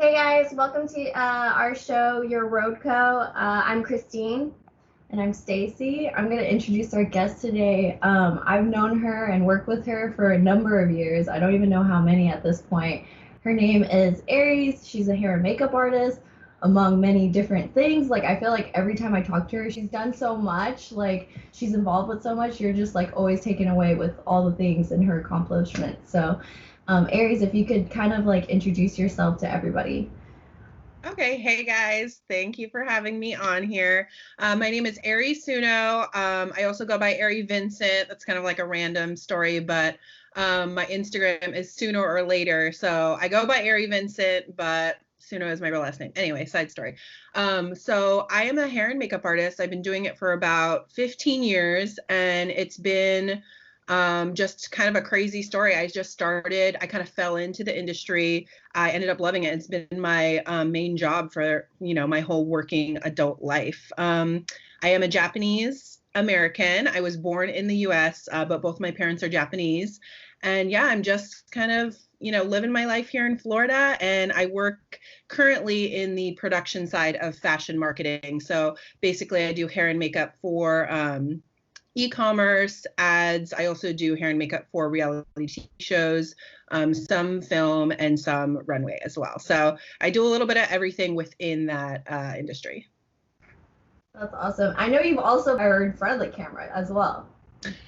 Hey guys, welcome to our show, Your Road Co. I'm Christine. And I'm Stacy. I'm going to introduce our guest today. I've known her and worked with her for a number of years. I don't even know how many at this point. Her name is Eri. She's a hair and makeup artist, among many different things. Like, I feel like every time I talk to her, she's done so much. Like, she's involved with so much. You're just like always taken away with all the things and her accomplishments. So, Aries, if you could kind of like introduce yourself to everybody. Okay, hey guys, thank you for having me on here. My name is Eri Suno. I also go by Eri Vincent. That's kind of like a random story, but my Instagram is Sooner or Later. So I go by Eri Vincent, but Suno is my real last name. Anyway, side story. So I am a hair and makeup artist. I've been doing it for about 15 years, and it's been just kind of a crazy story. I just started, I kind of fell into the industry. I ended up loving it. It's been my main job for, my whole working adult life. I am a Japanese American. I was born in the US, but both my parents are Japanese. And yeah, I'm just kind of, living my life here in Florida. And I work currently in the production side of fashion marketing. So basically, I do hair and makeup for e-commerce ads. I also do hair and makeup for reality TV shows, some film, and some runway as well. So I do a little bit of everything within that industry. That's awesome. I know you've also are in front of the camera as well.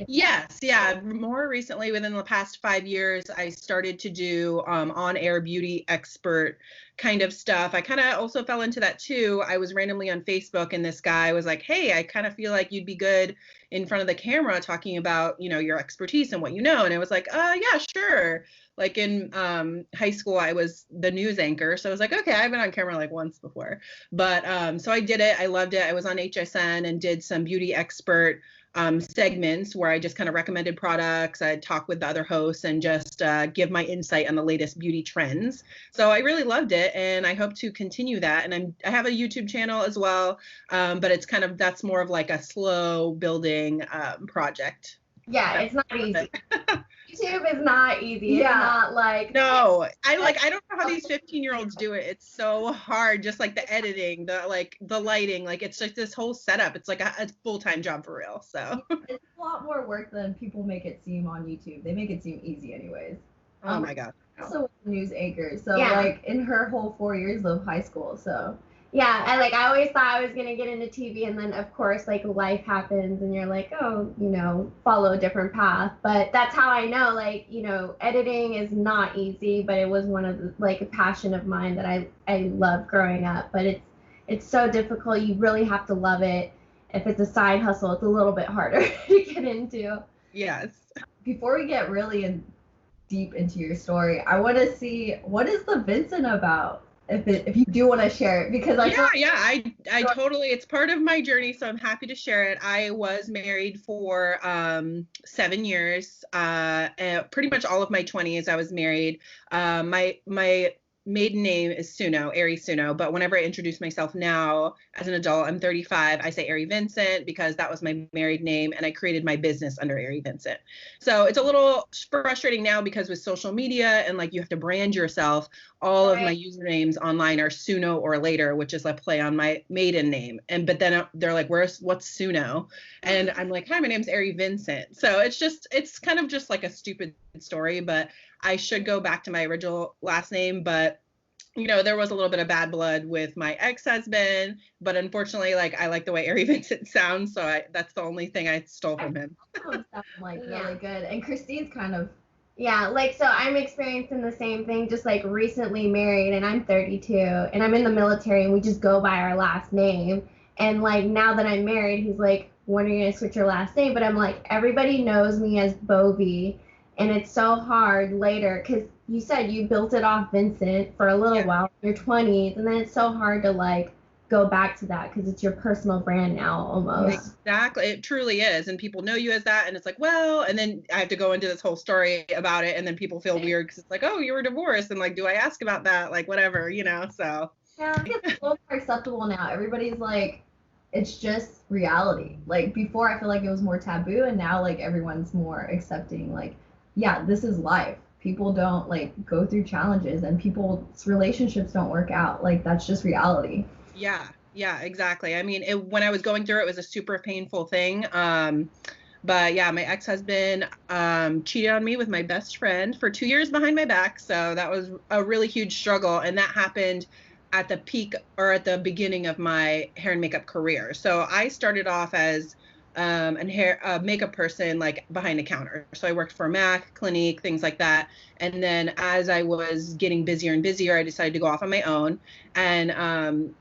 Yes, yeah. More recently, within the past 5 years, I started to do on-air beauty expert kind of stuff. I kind of also fell into that too. I was randomly on Facebook, and this guy was like, "Hey, I kind of feel like you'd be good in front of the camera talking about, your expertise and what you know." And I was like, yeah, sure." Like in high school, I was the news anchor, so I was like, "Okay, I've been on camera like once before." But so I did it. I loved it. I was on HSN and did some beauty expert segments where I just kind of recommended products. I'd talk with the other hosts and just give my insight on the latest beauty trends. So I really loved it, and I hope to continue that. And I have a YouTube channel as well, but it's that's more of like a slow building project. Yeah, it's not easy. YouTube is not easy. Yeah. It's not like No, I don't know how these 15-year-olds do it. It's so hard. Just like the editing, the lighting, like it's like this whole setup. It's like a full-time job for real. So it's a lot more work than people make it seem on YouTube. They make it seem easy anyways. oh my God. Also a news anchor. So Yeah. like in her whole 4 years of high school. So yeah, I always thought I was gonna get into TV, and then of course like life happens, and you're like, oh, follow a different path. But that's how I know, like, editing is not easy, but it was one of the, like, a passion of mine that I loved growing up. But it's so difficult. You really have to love it. If it's a side hustle, it's a little bit harder to get into. Yes. before we get really deep into your story, I want to see, what is the Vincent about? If you do want to share it, because I totally, it's part of my journey, so I'm happy to share it. I was married for 7 years, pretty much all of my 20s I was married. My maiden name is Suno, Eri Suno, but whenever I introduce myself now as an adult, I'm 35, I say Eri Vincent because that was my married name, and I created my business under Eri Vincent. So it's a little frustrating now because with social media and like you have to brand yourself, all of my usernames online are Suno or Later, which is a play on my maiden name. But then they're like, what's Suno? And I'm like, hi, my name's Eri Vincent. So it's kind of just like a stupid story, but I should go back to my original last name. But there was a little bit of bad blood with my ex-husband, but unfortunately, like, I like the way Eri Vincent sounds, so that's the only thing I stole from him. Sounds like really good. And Christine's kind of, yeah, like, so I'm experiencing the same thing, just like recently married, and I'm 32, and I'm in the military, and we just go by our last name. And like, now that I'm married, he's like, when are you gonna switch your last name? But I'm like, everybody knows me as Bovie, and it's so hard later because you said you built it off Vincent for a little while in your 20s, and then it's so hard to like go back to that because it's your personal brand now almost. Exactly. It truly is. And people know you as that. And it's like, well, and then I have to go into this whole story about it. And then people feel weird because it's like, oh, you were divorced. And like, do I ask about that? Like, whatever, so. Yeah, it's a little more acceptable now. Everybody's like, it's just reality. Like before, I feel like it was more taboo. And now like everyone's more accepting. Like, yeah, this is life. people don't like go through challenges and people's relationships don't work out. Like that's just reality. Yeah, exactly. I mean, when I was going through it, it was a super painful thing. But yeah, my ex-husband cheated on me with my best friend for 2 years behind my back. So that was a really huge struggle. And that happened at the peak or at the beginning of my hair and makeup career. So I started off as a makeup person, like behind the counter. So I worked for MAC, Clinique, things like that. And then as I was getting busier and busier, I decided to go off on my own. And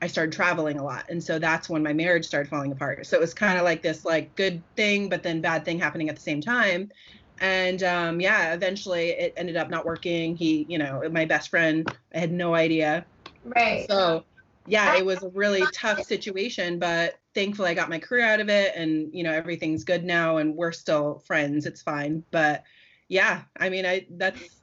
I started traveling a lot. And so that's when my marriage started falling apart. So it was kind of like this like good thing, but then bad thing happening at the same time. And yeah, eventually it ended up not working. He, my best friend, I had no idea. Right. So yeah, it was a really tough situation, but thankfully I got my career out of it, and everything's good now and we're still friends. It's fine. But yeah, I mean,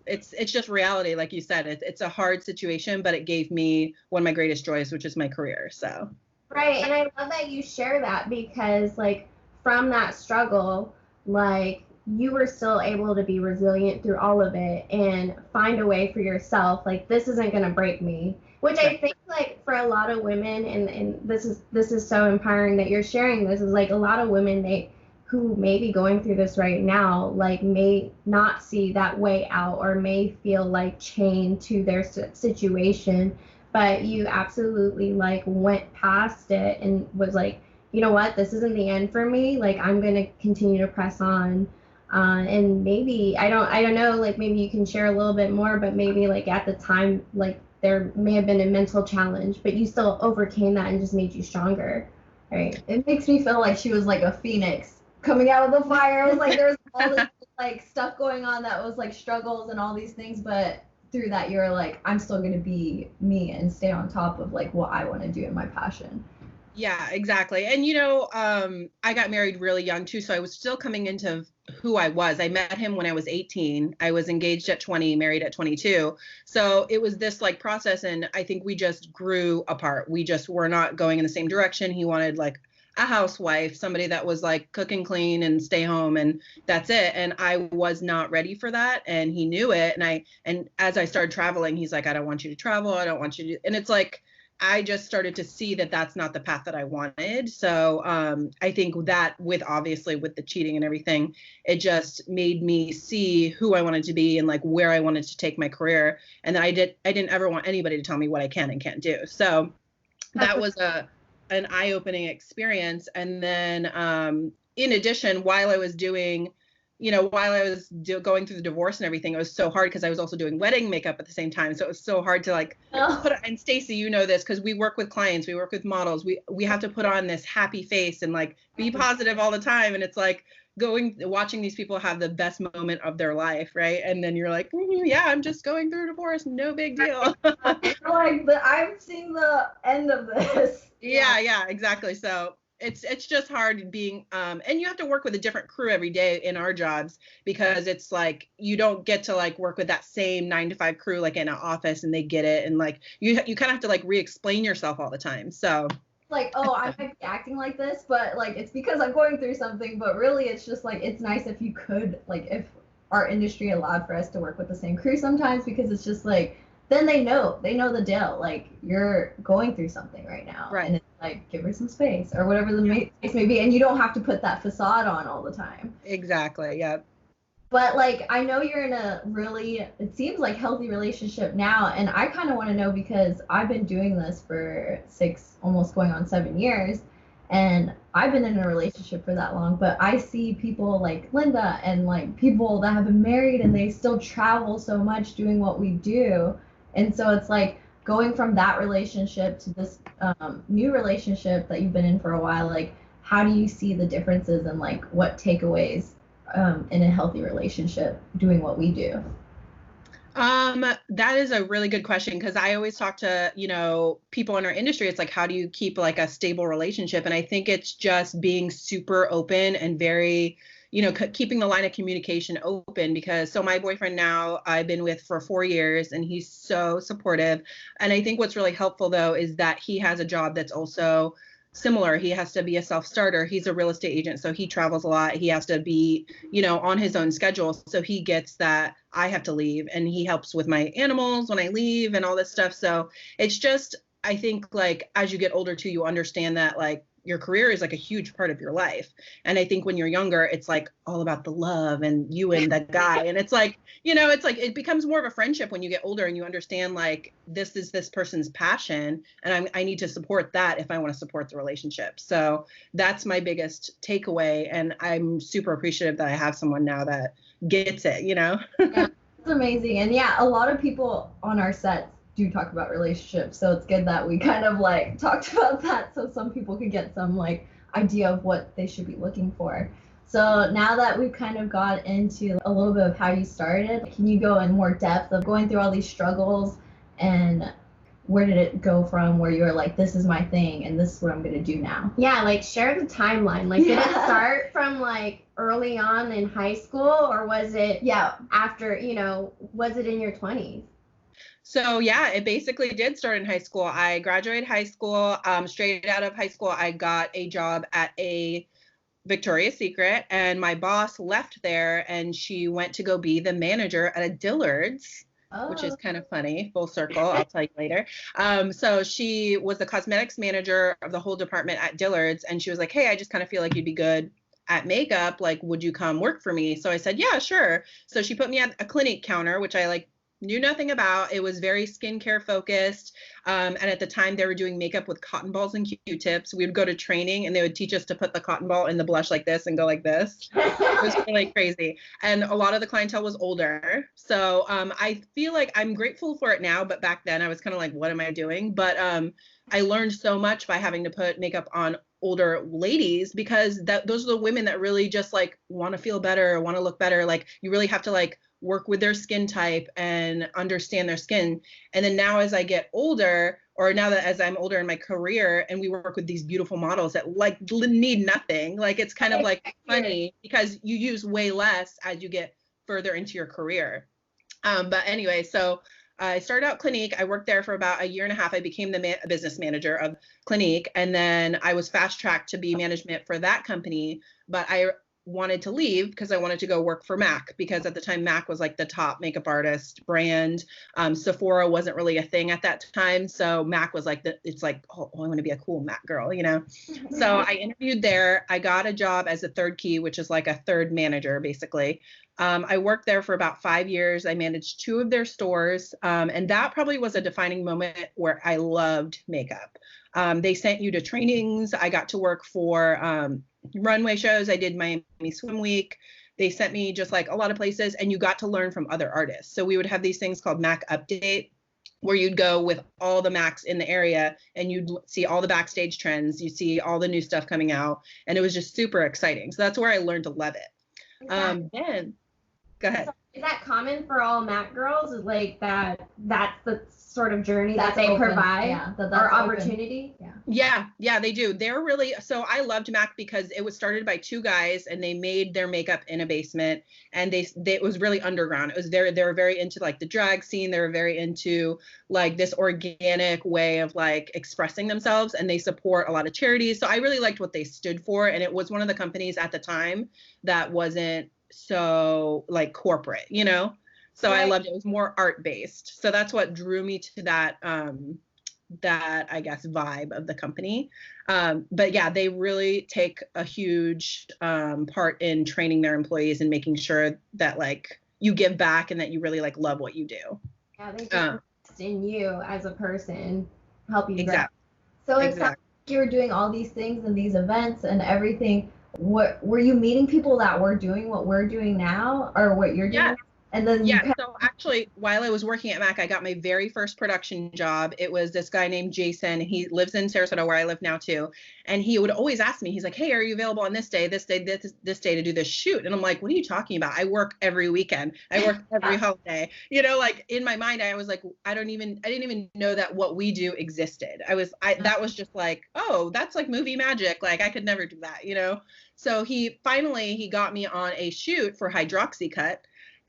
it's just reality. Like you said, it's a hard situation, but it gave me one of my greatest joys, which is my career. So. Right. And I love that you share that, because like from that struggle, like you were still able to be resilient through all of it and find a way for yourself. Like, this isn't going to break me, which I think like for a lot of women, and this is so empowering that you're sharing this, is like a lot of women, who may be going through this right now, like may not see that way out or may feel like chained to their situation, but you absolutely like went past it and was like, you know what, this isn't the end for me. Like, I'm going to continue to press on. And maybe, I don't know, like maybe you can share a little bit more, but maybe like at the time, like there may have been a mental challenge, but you still overcame that and just made you stronger. Right. It makes me feel like she was like a phoenix coming out of the fire. It was like there's all this like stuff going on that was like struggles and all these things, but through that you're like, I'm still going to be me and stay on top of like what I want to do in my passion. Yeah, exactly. And I got married really young too, so I was still coming into who I was. I met him when I was 18. I was engaged at 20, married at 22. So it was this like process, and I think we just grew apart. We just were not going in the same direction. He wanted like a housewife, somebody that was like cook and clean and stay home, and that's it. And I was not ready for that, and he knew it. And as I started traveling, he's like, I don't want you to travel. I don't want you to. And it's like, I just started to see that that's not the path that I wanted. So I think that obviously with the cheating and everything, it just made me see who I wanted to be and like where I wanted to take my career. And then I didn't ever want anybody to tell me what I can and can't do. So that was an eye-opening experience. And then in addition, while I was doing going through the divorce and everything, it was so hard because I was also doing wedding makeup at the same time. So it was so hard to like and Stacy, you know this, because we work with clients, we work with models. We have to put on this happy face and like be positive all the time. And it's like watching these people have the best moment of their life, right? And then you're like, yeah, I'm just going through a divorce, no big deal. Like, but I'm seeing the end of this. Yeah, exactly. So it's just hard being and you have to work with a different crew every day in our jobs, because it's like you don't get to like work with that same 9 to 5 crew like in an office and they get it, and like you kind of have to like re-explain yourself all the time. So like, oh, I might be acting like this, but like it's because I'm going through something. But really it's just like, it's nice if you could, like, if our industry allowed for us to work with the same crew sometimes, because it's just like, then they know the deal. Like, you're going through something right now. Right. And it's like, give her some space or whatever the case may be. And you don't have to put that facade on all the time. Exactly. Yeah. But like, I know you're in a really, it seems like, healthy relationship now. And I kind of want to know, because I've been doing this for 6, almost going on 7 years. And I've been in a relationship for that long, but I see people like Linda and like people that have been married and they still travel so much doing what we do. And so it's like going from that relationship to this new relationship that you've been in for a while, like how do you see the differences and like what takeaways in a healthy relationship doing what we do? That is a really good question, because I always talk to, people in our industry. It's like, how do you keep like a stable relationship? And I think it's just being super open and very, keeping the line of communication open, because my boyfriend now I've been with for 4 years and he's so supportive. And I think what's really helpful though is that he has a job that's also similar. He has to be a self-starter. He's a real estate agent, so he travels a lot. He has to be, on his own schedule. So he gets that I have to leave, and he helps with my animals when I leave and all this stuff. So it's just, I think, like, as you get older too, you understand that, like, your career is like a huge part of your life. And I think when you're younger, it's like all about the love and you and the guy. And it's like, it's like it becomes more of a friendship when you get older and you understand, like, this is this person's passion and I need to support that if I want to support the relationship. So that's my biggest takeaway. And I'm super appreciative that I have someone now that gets it, Yeah, it's amazing. And yeah, a lot of people on our sets do talk about relationships, so it's good that we kind of like talked about that so some people could get some like idea of what they should be looking for. So now that we've kind of got into a little bit of how you started, can you go in more depth of going through all these struggles and where did it go from where you were like, this is my thing and this is what I'm going to do now? Yeah, like share the timeline. Like, did it start from like early on in high school, or was it after, was it in your 20s? So yeah, it basically did start in high school. I graduated high school. Straight out of high school, I got a job at a Victoria's Secret, and my boss left there, and she went to go be the manager at a Dillard's, which is kind of funny. Full circle. I'll tell you later. So she was the cosmetics manager of the whole department at Dillard's, and she was like, "Hey, I just kind of feel like you'd be good at makeup. Like, would you come work for me?" So I said, "Yeah, sure." So she put me at a Clinique counter, which I knew nothing about. It was very skincare focused. And at the time they were doing makeup with cotton balls and Q-tips. We would go to training and they would teach us to put the cotton ball in the blush like this and go like this. It was really crazy. And a lot of the clientele was older. So I feel like I'm grateful for it now, but back then I was kind of like, what am I doing? But I learned so much by having to put makeup on older ladies, because those are the women that really just like want to feel better, want to look better. Like, you really have to like work with their skin type and understand their skin. And then now as I get older, or now that as I'm older in my career, and we work with these beautiful models that like need nothing, like it's kind of like funny because you use way less as you get further into your career. But anyway, so I started out Clinique. I worked there for about a year and a half. I became the business manager of Clinique, and then I was fast tracked to be management for that company. But I wanted to leave because I wanted to go work for MAC, because at the time MAC was like the top makeup artist brand. Sephora wasn't really a thing at that time, so MAC was like it's like, oh, I want to be a cool MAC girl, So I interviewed there. I got a job as a third key, which is like a third manager basically. I worked there for about 5 years. I managed 2 of their stores, and that probably was a defining moment where I loved makeup. They sent you to trainings. I got to work for runway shows. I did Miami Swim Week. They sent me just like a lot of places, and you got to learn from other artists. So we would have these things called MAC Update, where you'd go with all the Macs in the area and you'd see all the backstage trends. You see all the new stuff coming out, and it was just super exciting. So that's where I learned to love it. Then go ahead. Is that common for all MAC girls? Is like that's the sort of journey that they open. provide, that's or opportunity? Yeah, they do. They're really, so I loved MAC because it was started by 2 guys, and they made their makeup in a basement, and it was really underground. It was they were very into like the drag scene. They were very into like this organic way of like expressing themselves, and they support a lot of charities. So I really liked what they stood for, and it was one of the companies at the time that wasn't so like corporate, So right. I loved it. It was more art based. So that's what drew me to that I guess vibe of the company. But yeah, they really take a huge part in training their employees and making sure that like you give back and that you really like love what you do. Yeah, they just invest in you as a person, help you grow. So it sounds like you were doing all these things and these events and everything. What were you meeting people that were doing what we're doing now, or what you're doing? And then so actually, while I was working at MAC, I got my very first production job. It was this guy named Jason. He lives in Sarasota, where I live now too. And he would always ask me, he's like, "Hey, are you available on this day to do this shoot?" And I'm like, "What are you talking about? I work every weekend. I work every holiday." Like in my mind, I was like, I didn't even know that what we do existed. That was just like, oh, that's like movie magic. Like I could never do that, So he got me on a shoot for Hydroxycut.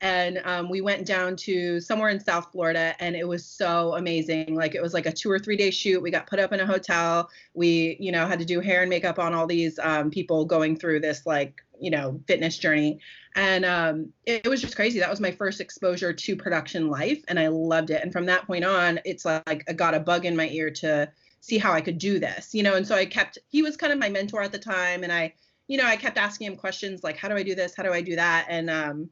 And we went down to somewhere in South Florida, and it was so amazing. Like, it was like a 2 or 3 day shoot. We got put up in a hotel. We, had to do hair and makeup on all these people going through this, like, fitness journey. And it was just crazy. That was my first exposure to production life, and I loved it. And from that point on, it's like I got a bug in my ear to see how I could do this, and so he was kind of my mentor at the time, and I kept asking him questions like, how do I do this? How do I do that? And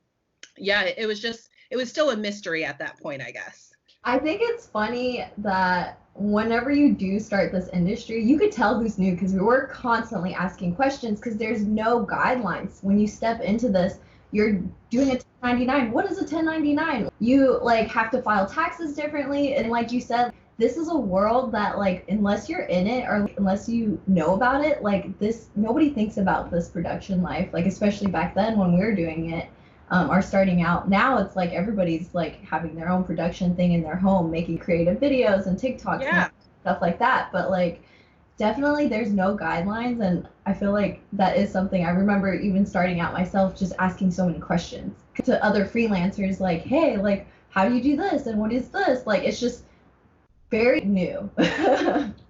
yeah, it was still a mystery at that point, I guess. I think it's funny that whenever you do start this industry, you could tell who's new because we were constantly asking questions because there's no guidelines. When you step into this, you're doing a 1099. What is a 1099? You like have to file taxes differently. And like you said, this is a world that like, unless you're in it or unless you know about it, like this, nobody thinks about this production life, like especially back then when we were doing it. Are starting out. Now it's like everybody's like having their own production thing in their home, making creative videos and TikToks and stuff like that. But like definitely there's no guidelines, and I feel like that is something I remember even starting out myself, just asking so many questions to other freelancers like, hey, like how do you do this and what is this? Like it's just very new.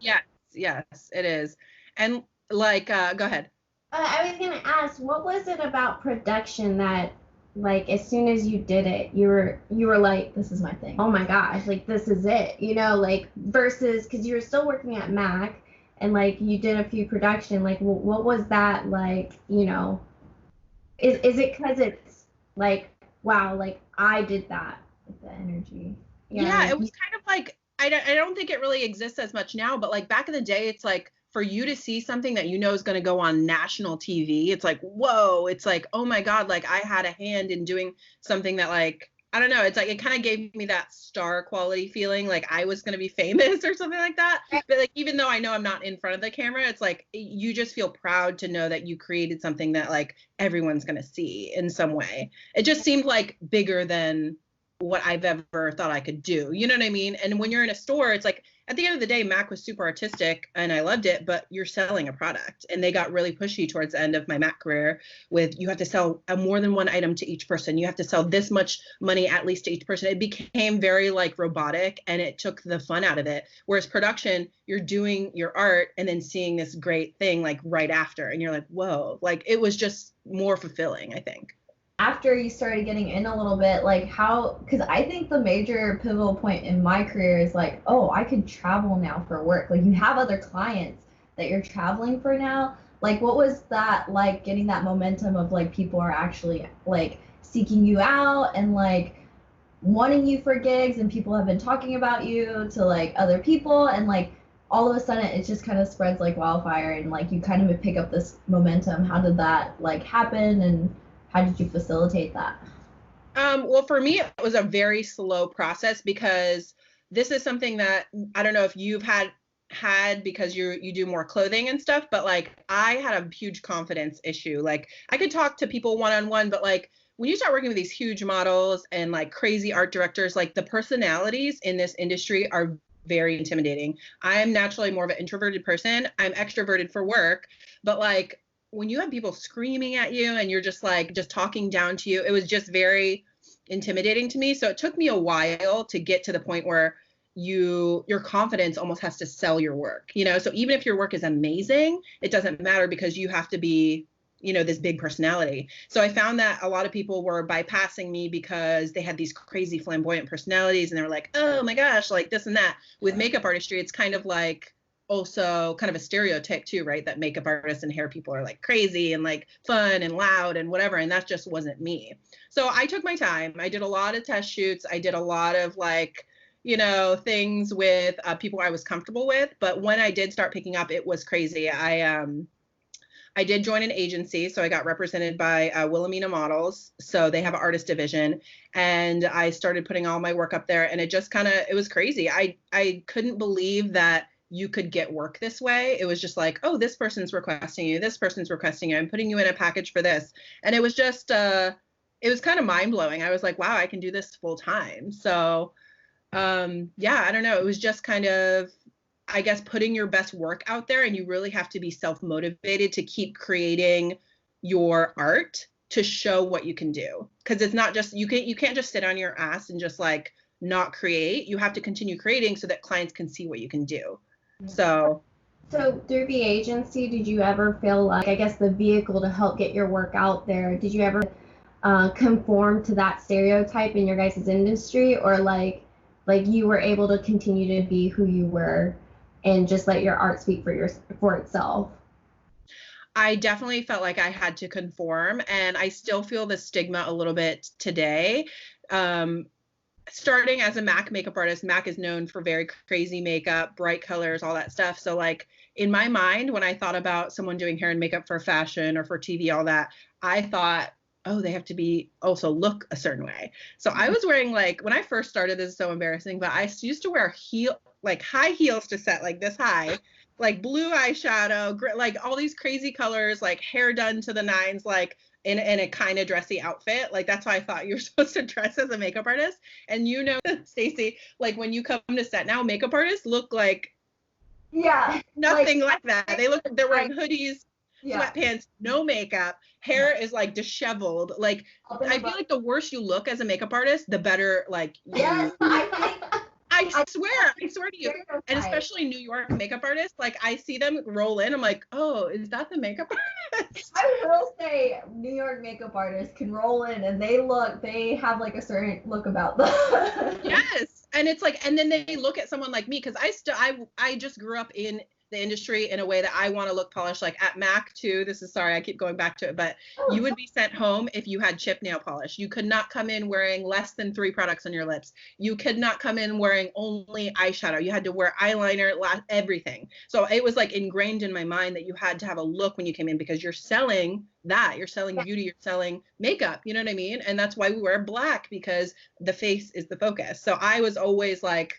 Yes, it is. And like go ahead. I was gonna ask, what was it about production that, like, as soon as you did it, you were like, this is my thing. Oh my gosh, like this is it, like versus because you were still working at Mac and like you did a few production, like what was that like? Is it because it's like, wow, like I did that with the energy? Yeah, it was kind of like I don't think it really exists as much now, but like back in the day, it's like for you to see something that is going to go on national TV, it's like, whoa, it's like, oh my God, like I had a hand in doing something that like, I don't know, it's like, it kind of gave me that star quality feeling, like I was going to be famous or something like that. But like, even though I know I'm not in front of the camera, it's like, you just feel proud to know that you created something that like everyone's going to see in some way. It just seemed like bigger than what I've ever thought I could do. You know what I mean? And when you're in a store, it's like, at the end of the day, Mac was super artistic and I loved it, but you're selling a product. And they got really pushy towards the end of my Mac career with, you have to sell more than one item to each person. You have to sell this much money at least to each person. It became very like robotic and it took the fun out of it. Whereas production, you're doing your art and then seeing this great thing like right after. And you're like, whoa, like it was just more fulfilling, I think. After you started getting in a little bit, like how, because I think the major pivotal point in my career is like, oh, I could travel now for work. Like you have other clients that you're traveling for now. Like what was that like, getting that momentum of like people are actually like seeking you out and like wanting you for gigs and people have been talking about you to like other people and like all of a sudden it just kind of spreads like wildfire and like you kind of pick up this momentum. How did that like happen and how did you facilitate that? Well, for me, it was a very slow process because this is something that I don't know if you've had because you do more clothing and stuff, but like I had a huge confidence issue. Like I could talk to people one-on-one, but like when you start working with these huge models and like crazy art directors, like the personalities in this industry are very intimidating. I'm naturally more of an introverted person. I'm extroverted for work, but like when you have people screaming at you and you're just like just talking down to you, it was just very intimidating to me. So it took me a while to get to the point where your confidence almost has to sell your work, so even if your work is amazing, it doesn't matter because you have to be this big personality. So I found that a lot of people were bypassing me because they had these crazy flamboyant personalities and they were like, oh my gosh, like this and that. With makeup artistry, it's kind of like also kind of a stereotype too, right? That makeup artists and hair people are like crazy and like fun and loud and whatever. And that just wasn't me. So I took my time. I did a lot of test shoots. I did a lot of like, things with people I was comfortable with. But when I did start picking up, it was crazy. I did join an agency, so I got represented by Wilhelmina Models. So they have an artist division, and I started putting all my work up there, and it just it was crazy. I couldn't believe that you could get work this way. It was just like, oh, this person's requesting you, this person's requesting you, I'm putting you in a package for this. And it was just, it was kind of mind blowing. I was like, wow, I can do this full time. So, yeah, I don't know. It was just kind of, I guess, putting your best work out there, and you really have to be self-motivated to keep creating your art to show what you can do. Because it's not just, you can't just sit on your ass and just like not create. You have to continue creating so that clients can see what you can do. So through the agency, did you ever feel like, I guess, the vehicle to help get your work out there, did you ever conform to that stereotype in your guys' industry, or like you were able to continue to be who you were and just let your art speak for itself? I definitely felt like I had to conform, and I still feel the stigma a little bit today. Starting as a MAC makeup artist, MAC is known for very crazy makeup, bright colors, all that stuff. So like in my mind, when I thought about someone doing hair and makeup for fashion or for TV, all that, I thought, oh, they have to be also look a certain way. So I was wearing, like, when I first started, this is so embarrassing, but I used to wear high heels to set, like this high, like blue eyeshadow, like all these crazy colors, like hair done to the nines, like in a kind of dressy outfit. Like that's how I thought you were supposed to dress as a makeup artist. And you know, Stacy, like when you come to set now, makeup artists look like nothing like that. They're wearing hoodies, sweatpants, no makeup, hair is like disheveled. Like I feel like the worse you look as a makeup artist, the better like Yes, I swear to you. And especially New York makeup artists, like I see them roll in, I'm like, oh, is that the makeup artist? I will say New York makeup artists can roll in and they have like a certain look about them. Yes. And it's like, and then they look at someone like me, because I just grew up in the industry in a way that I want to look polished. Like at MAC too, sorry, I keep going back to it, but you would be sent home if you had chip nail polish. You could not come in wearing less than 3 products on your lips. You could not come in wearing only eyeshadow. You had to wear eyeliner, everything. So it was like ingrained in my mind that you had to have a look when you came in, because you're selling that. You're selling beauty, you're selling makeup, you know what I mean? And that's why we wear black, because the face is the focus. So I was always like,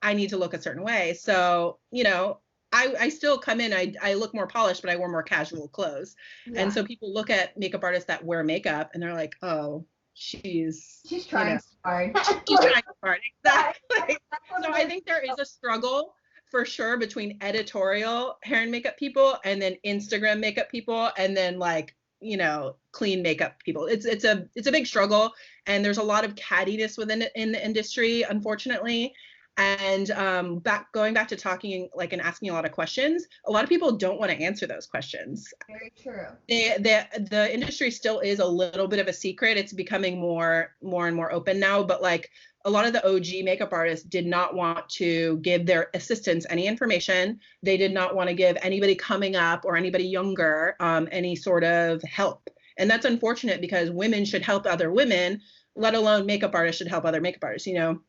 I need to look a certain way. So, you know, I still come in, I look more polished, but I wear more casual clothes. Yeah. And so people look at makeup artists that wear makeup and they're like, oh, she's trying hard. She's trying hard. Exactly. So I think there is a struggle for sure between editorial hair and makeup people and then Instagram makeup people and then like, you know, clean makeup people. It's a big struggle, and there's a lot of cattiness in the industry, unfortunately. And going back to talking like and asking a lot of questions, a lot of people don't want to answer those questions. Very true. The industry still is a little bit of a secret. It's becoming more and more open now, but like a lot of the OG makeup artists did not want to give their assistants any information. They did not want to give anybody coming up or anybody younger any sort of help. And that's unfortunate, because women should help other women, let alone makeup artists should help other makeup artists, you know?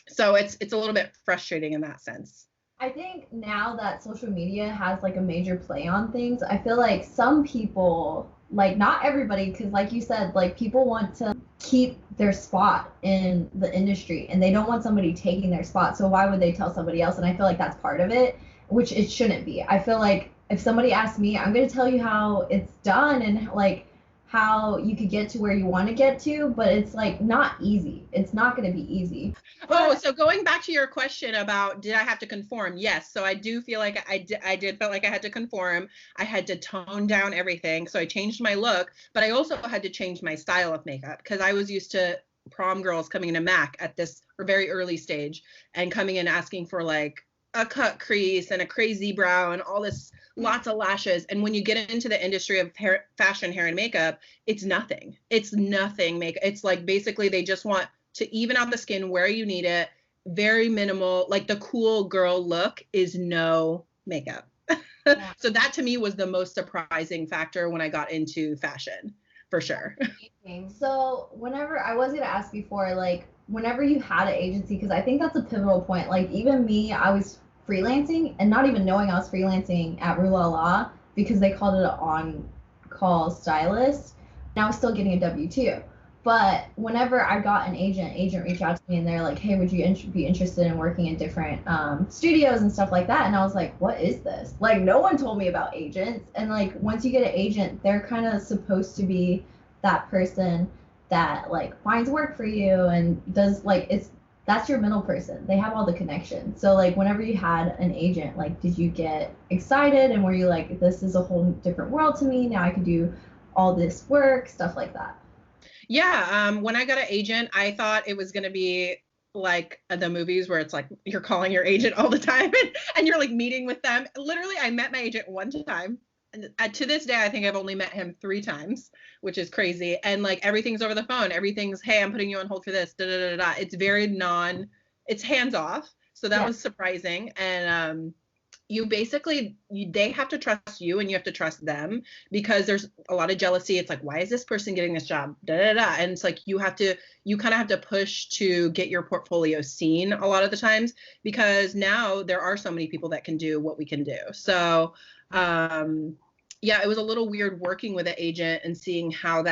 So it's a little bit frustrating in that sense. I think now that social media has like a major play on things, I feel like some people, like not everybody, because like you said, like people want to keep their spot in the industry and they don't want somebody taking their spot. So why would they tell somebody else? And I feel like that's part of it, which it shouldn't be. I feel like if somebody asks me, I'm going to tell you how it's done and like how you could get to where you want to get to, but it's like not easy. It's not going to be easy. Oh, so going back to your question about did I have to conform? Yes. So I do feel like I did feel like I had to conform. I had to tone down everything. So I changed my look, but I also had to change my style of makeup, because I was used to prom girls coming into MAC at this very early stage and coming in asking for like a cut crease and a crazy brow and all this, lots of lashes. And when you get into the industry of fashion, hair and makeup, it's nothing. It's nothing. It's like basically they just want to even out the skin where you need it. Very minimal. Like the cool girl look is no makeup. Yeah. So that to me was the most surprising factor when I got into fashion, for sure. So whenever, I was going to ask before, like whenever you had an agency, because I think that's a pivotal point. Like even me, I was freelancing and not even knowing I was freelancing at YOUROAD because they called it an on-call stylist. And I was still getting a W-2. But whenever I got an agent reached out to me and they're like, hey, would you be interested in working in different studios and stuff like that? And I was like, what is this? Like, no one told me about agents. And like, once you get an agent, they're kind of supposed to be that person that like finds work for you and does like, that's your middle person. They have all the connections. So like whenever you had an agent, like did you get excited and were you like, this is a whole different world to me, now I can do all this work, stuff like that? Yeah, when I got an agent, I thought it was going to be like the movies where it's like you're calling your agent all the time and you're like meeting with them. Literally, I met my agent one time. And to this day, I think I've only met him 3 times, which is crazy. And like everything's over the phone. Everything's, hey, I'm putting you on hold for this. Da, da, da, da. It's very it's hands off. So that was surprising. And you basically they have to trust you and you have to trust them because there's a lot of jealousy. It's like, why is this person getting this job? Da, da, da. And it's like you kind of have to push to get your portfolio seen a lot of the times because now there are so many people that can do what we can do. So yeah, it was a little weird working with an agent and seeing how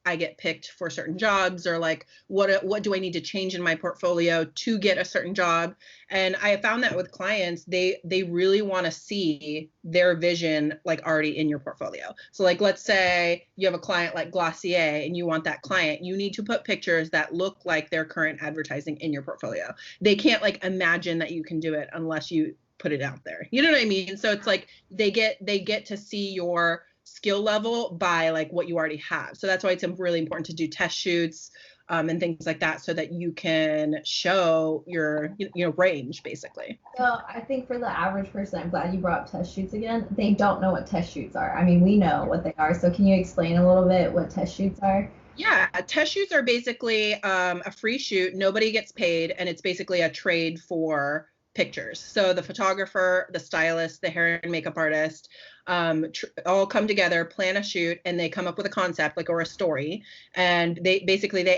I get picked for certain jobs or like what do I need to change in my portfolio to get a certain job. And I found that with clients, they really want to see their vision like already in your portfolio. So like let's say you have a client like Glossier and you want that client, you need to put pictures that look like their current advertising in your portfolio. They can't like imagine that you can do it unless you put it out there. You know what I mean? So it's like they get to see your skill level by like what you already have. So that's why it's really important to do test shoots and things like that so that you can show your range basically. So I think for the average person, I'm glad you brought up test shoots again. They don't know what test shoots are. I mean, we know what they are. So can you explain a little bit what test shoots are? Yeah, test shoots are basically a free shoot. Nobody gets paid, and it's basically a trade for pictures. So the photographer, the stylist, the hair and makeup artist, all come together, plan a shoot, and they come up with a concept or a story, and they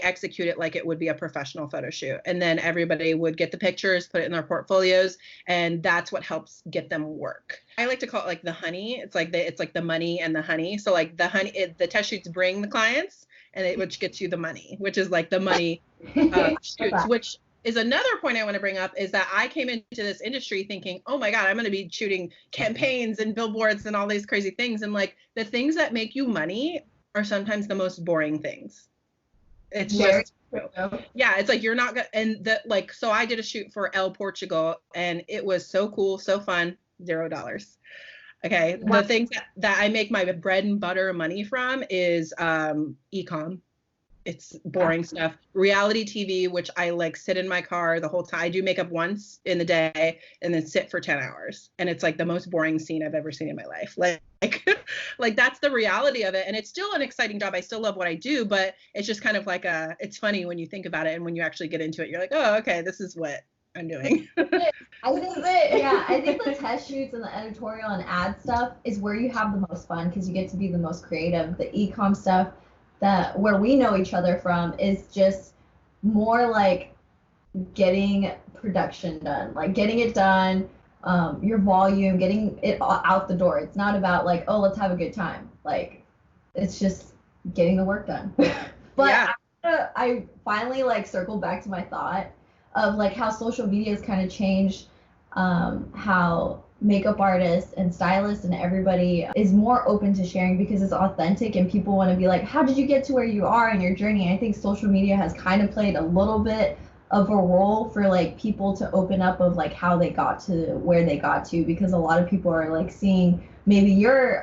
execute it like it would be a professional photo shoot. And then everybody would get the pictures, put it in their portfolios, and that's what helps get them work. I like to call it like the honey. It's like the money and the honey. So like the honey, the test shoots bring the clients, and which gets you the money, which is like the money shoots, which is another point I want to bring up is that I came into this industry thinking, oh my God, I'm going to be shooting campaigns and billboards and all these crazy things. And like the things that make you money are sometimes the most boring things. It's just, yeah, it's like you're not going to, and so I did a shoot for El Portugal and it was so cool, so fun, $0. Okay. Wow. The things that I make my bread and butter money from is e-com. It's boring stuff. Reality TV, which I like sit in my car the whole time. I do makeup once in the day and then sit for 10 hours. And it's like the most boring scene I've ever seen in my life. Like that's the reality of it. And it's still an exciting job. I still love what I do, but it's just kind of like it's funny when you think about it. And when you actually get into it, you're like, oh, okay, this is what I'm doing. I think the test shoots and the editorial and ad stuff is where you have the most fun because you get to be the most creative. The e-com stuff, where we know each other from is just more like getting production done, like getting it done, your volume, getting it out the door. It's not about like, oh, let's have a good time. Like it's just getting the work done. But yeah. I finally like circled back to my thought of like how social media has kind of changed how makeup artists and stylists and everybody is more open to sharing because it's authentic and people want to be like, how did you get to where you are in your journey? I think social media has kind of played a little bit of a role for like people to open up of like how they got to where they got to, because a lot of people are like seeing maybe your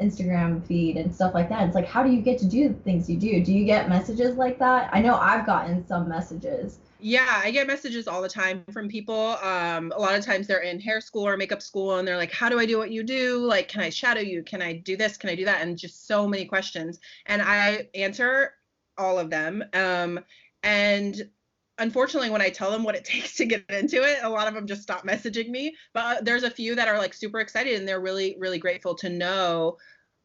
Instagram feed and stuff like that. It's like, how do you get to do the things you do? Do you get messages like that? I know I've gotten some messages. Yeah, I get messages all the time from people. A lot of times they're in hair school or makeup school and they're like, how do I do what you do? Like, can I shadow you? Can I do this? Can I do that? And just so many questions. And I answer all of them. And unfortunately, when I tell them what it takes to get into it, a lot of them just stop messaging me. But there's a few that are like super excited and they're really, really grateful to know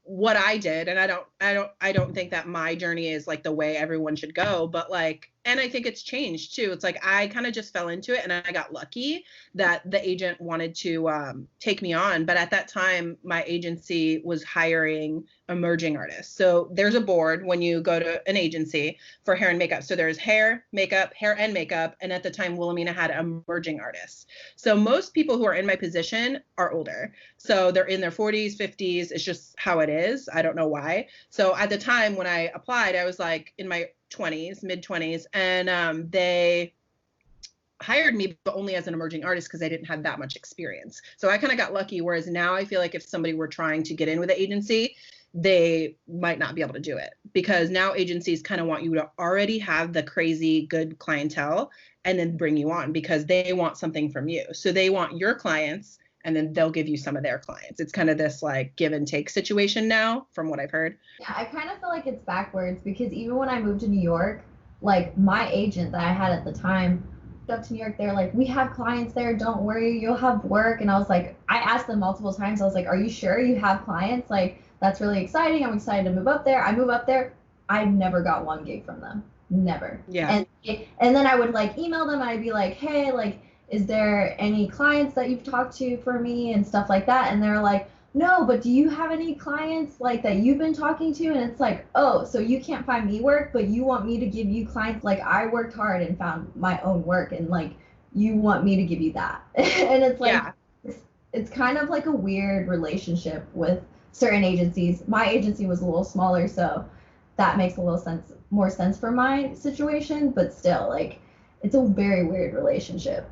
what I did. And I don't think that my journey is like the way everyone should go, but like, and I think it's changed too. It's like, I kind of just fell into it and I got lucky that the agent wanted to take me on. But at that time, my agency was hiring emerging artists. So there's a board when you go to an agency for hair and makeup. So there's hair and makeup. And at the time, Wilhelmina had emerging artists. So most people who are in my position are older. So they're in their 40s, 50s. It's just how it is. I don't know why. So at the time when I applied, I was like in my 20s, mid 20s, and they hired me, but only as an emerging artist because I didn't have that much experience. So I kind of got lucky. Whereas now I feel like if somebody were trying to get in with the agency, they might not be able to do it, because now agencies kind of want you to already have the crazy good clientele and then bring you on, because they want something from you. So they want your clients and then they'll give you some of their clients. It's kind of this like give and take situation now, from what I've heard. Yeah, I kind of feel like it's backwards, because even when I moved to New York, like my agent that I had at the time, up to New York, they're like, we have clients there, don't worry, you'll have work. And I was like, I asked them multiple times, I was like, are you sure you have clients? Like, that's really exciting, I'm excited to move up there. I move up there, I never got one gig from them, never. Yeah. And then I would like email them and I'd be like, hey, like, is there any clients that you've talked to for me and stuff like that? And they're like, no, but do you have any clients like that you've been talking to? And it's like, oh, so you can't find me work, but you want me to give you clients? Like, I worked hard and found my own work, and like, you want me to give you that? And it's like, Yeah. it's kind of like a weird relationship with certain agencies. My agency was a little smaller, so that makes a little more sense for my situation, but still, like, it's a very weird relationship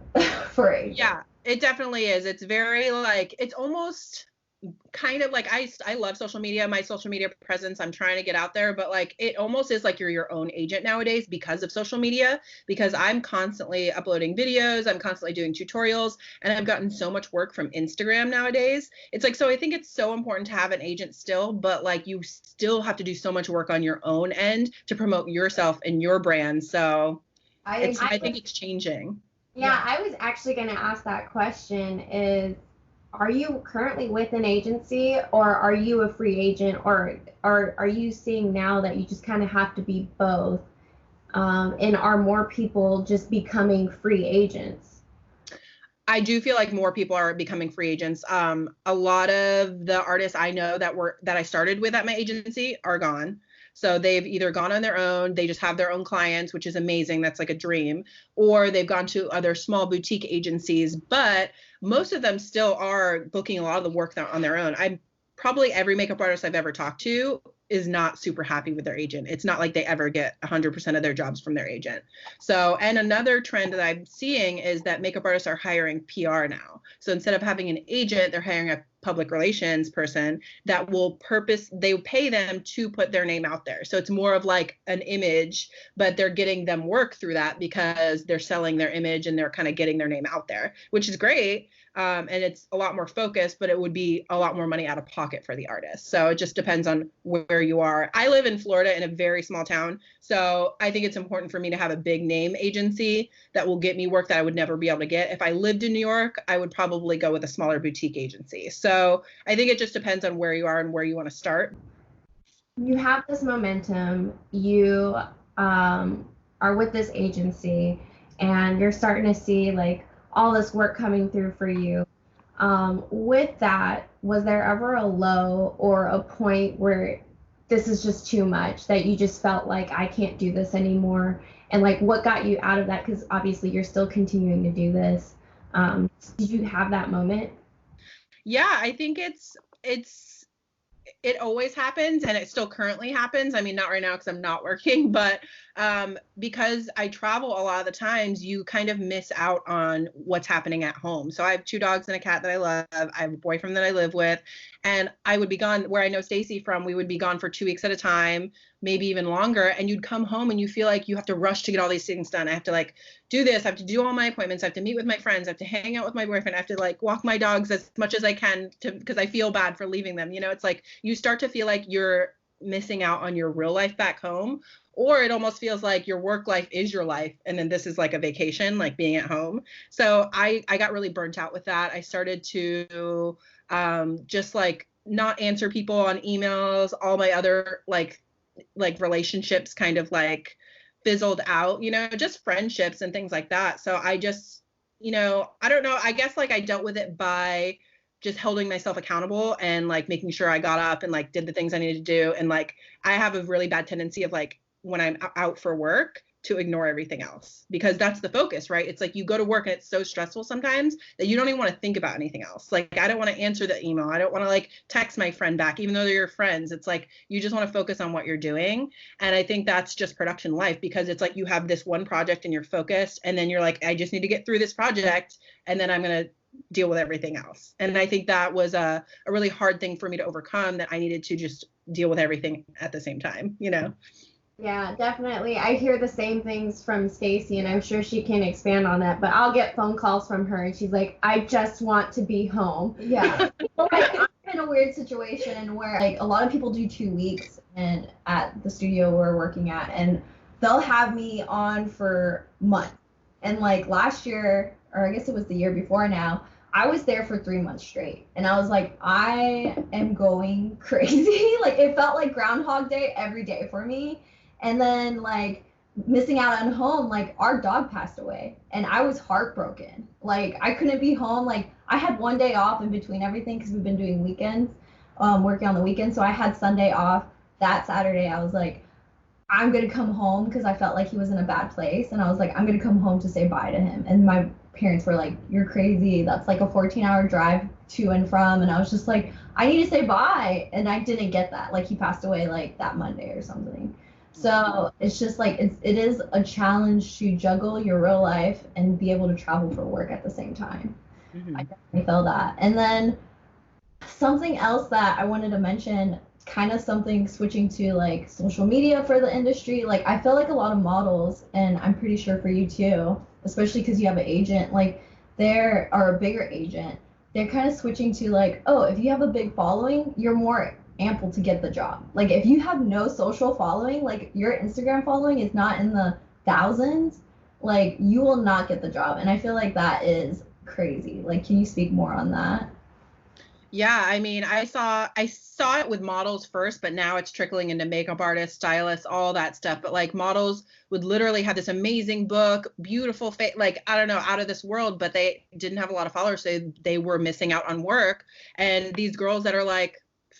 for agents. Yeah, it definitely is. It's very like, it's almost kind of like, I love social media, my social media presence, I'm trying to get out there, but like it almost is like you're your own agent nowadays because of social media, because I'm constantly uploading videos, I'm constantly doing tutorials, and I've gotten so much work from Instagram nowadays. It's like, so I think it's so important to have an agent still, but like you still have to do so much work on your own end to promote yourself and your brand. So I think it's changing. Yeah, I was actually going to ask that question is, are you currently with an agency, or are you a free agent, or are you seeing now that you just kind of have to be both? And are more people just becoming free agents? I do feel like more people are becoming free agents. A lot of the artists I know that I started with at my agency are gone. So they've either gone on their own, they just have their own clients, which is amazing. That's like a dream. Or they've gone to other small boutique agencies, but most of them still are booking a lot of the work on their own. Probably every makeup artist I've ever talked to is not super happy with their agent. It's not like they ever get 100% of their jobs from their agent. So, and another trend that I'm seeing is that makeup artists are hiring PR now. So instead of having an agent, they're hiring a public relations person that they pay them to put their name out there. So it's more of like an image, but they're getting them work through that because they're selling their image and they're kind of getting their name out there, which is great. And it's a lot more focused, but it would be a lot more money out of pocket for the artist. So it just depends on where you are. I live in Florida in a very small town. So I think it's important for me to have a big name agency that will get me work that I would never be able to get. If I lived in New York, I would probably go with a smaller boutique agency. So I think it just depends on where you are and where you want to start. You have this momentum, you are with this agency, and you're starting to see like all this work coming through for you. With that, was there ever a low or a point where this is just too much, that you just felt like I can't do this anymore? And like, what got you out of that? Because obviously you're still continuing to do this. Did you have that moment? Yeah, I think it always happens, and it still currently happens. I mean, not right now because I'm not working, but because I travel a lot of the times, you kind of miss out on what's happening at home. So I have 2 dogs and a cat that I love. I have a boyfriend that I live with, and I would be gone, where I know Stacy from, we would be gone for 2 weeks at a time, maybe even longer. And you'd come home and you feel like you have to rush to get all these things done. I have to like do this, I have to do all my appointments, I have to meet with my friends, I have to hang out with my boyfriend, I have to like walk my dogs as much as I can because I feel bad for leaving them. You know, it's like you start to feel like you're missing out on your real life back home, or it almost feels like your work life is your life and then this is like a vacation, like being at home. So I got really burnt out with that. I started to just like not answer people on emails. All my other like relationships kind of like fizzled out, you know, just friendships and things like that. So I just, you know, I don't know, I guess like I dealt with it by just holding myself accountable and like making sure I got up and like did the things I needed to do. And like I have a really bad tendency of like when I'm out for work to ignore everything else, because that's the focus, right? It's like you go to work and it's so stressful sometimes that you don't even want to think about anything else. Like I don't want to answer the email, I don't want to like text my friend back even though they're your friends. It's like you just want to focus on what you're doing. And I think that's just production life, because it's like you have this one project and you're focused, and then you're like, I just need to get through this project and then I'm going to deal with everything else. And I think that was a really hard thing for me to overcome, that I needed to just deal with everything at the same time, you know? Yeah, definitely. I hear the same things from Stacy, and I'm sure she can expand on that. But I'll get phone calls from her, and she's like, "I just want to be home." Yeah. I'm in a weird situation where like a lot of people do 2 weeks and at the studio we're working at, and they'll have me on for months. And like last year, or I guess it was the year before now, I was there for 3 months straight. And I was like, I am going crazy. Like it felt like Groundhog Day every day for me. And then like missing out on home, like our dog passed away and I was heartbroken. Like I couldn't be home. Like I had one day off in between everything because we've been doing weekends, working on the weekends. So I had Sunday off. That Saturday I was like, I'm gonna come home because I felt like he was in a bad place, and I was like, I'm gonna come home to say bye to him. And my parents were like, you're crazy. That's like a 14-hour drive to and from. And I was just like, I need to say bye. And I didn't get that. Like he passed away like that Monday or something. So it's just like it is a challenge to juggle your real life and be able to travel for work at the same time. I definitely feel that. And then something else that I wanted to mention, kind of something switching to like social media for the industry. Like I feel like a lot of models, and I'm pretty sure for you too, especially because you have an agent, like there are a bigger agent. They're kind of switching to like, oh, if you have a big following, you're more ample to get the job. Like if you have no social following, like your Instagram following is not in the thousands, like you will not get the job. And I feel like that is crazy. Like, can you speak more on that? Yeah, I mean, I saw it with models first, but now it's trickling into makeup artists, stylists, all that stuff. But like models would literally have this amazing book, beautiful face, like I don't know, out of this world, but they didn't have a lot of followers, so they were missing out on work. And these girls that are like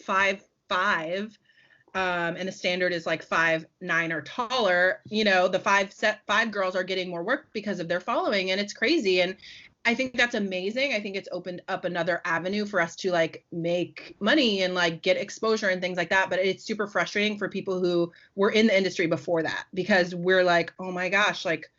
5'5", and the standard is like 5'9" or taller, you know, the five girls are getting more work because of their following, and it's crazy. And I think that's amazing. I think it's opened up another avenue for us to like make money and like get exposure and things like that. But it's super frustrating for people who were in the industry before that, because we're like, oh my gosh, like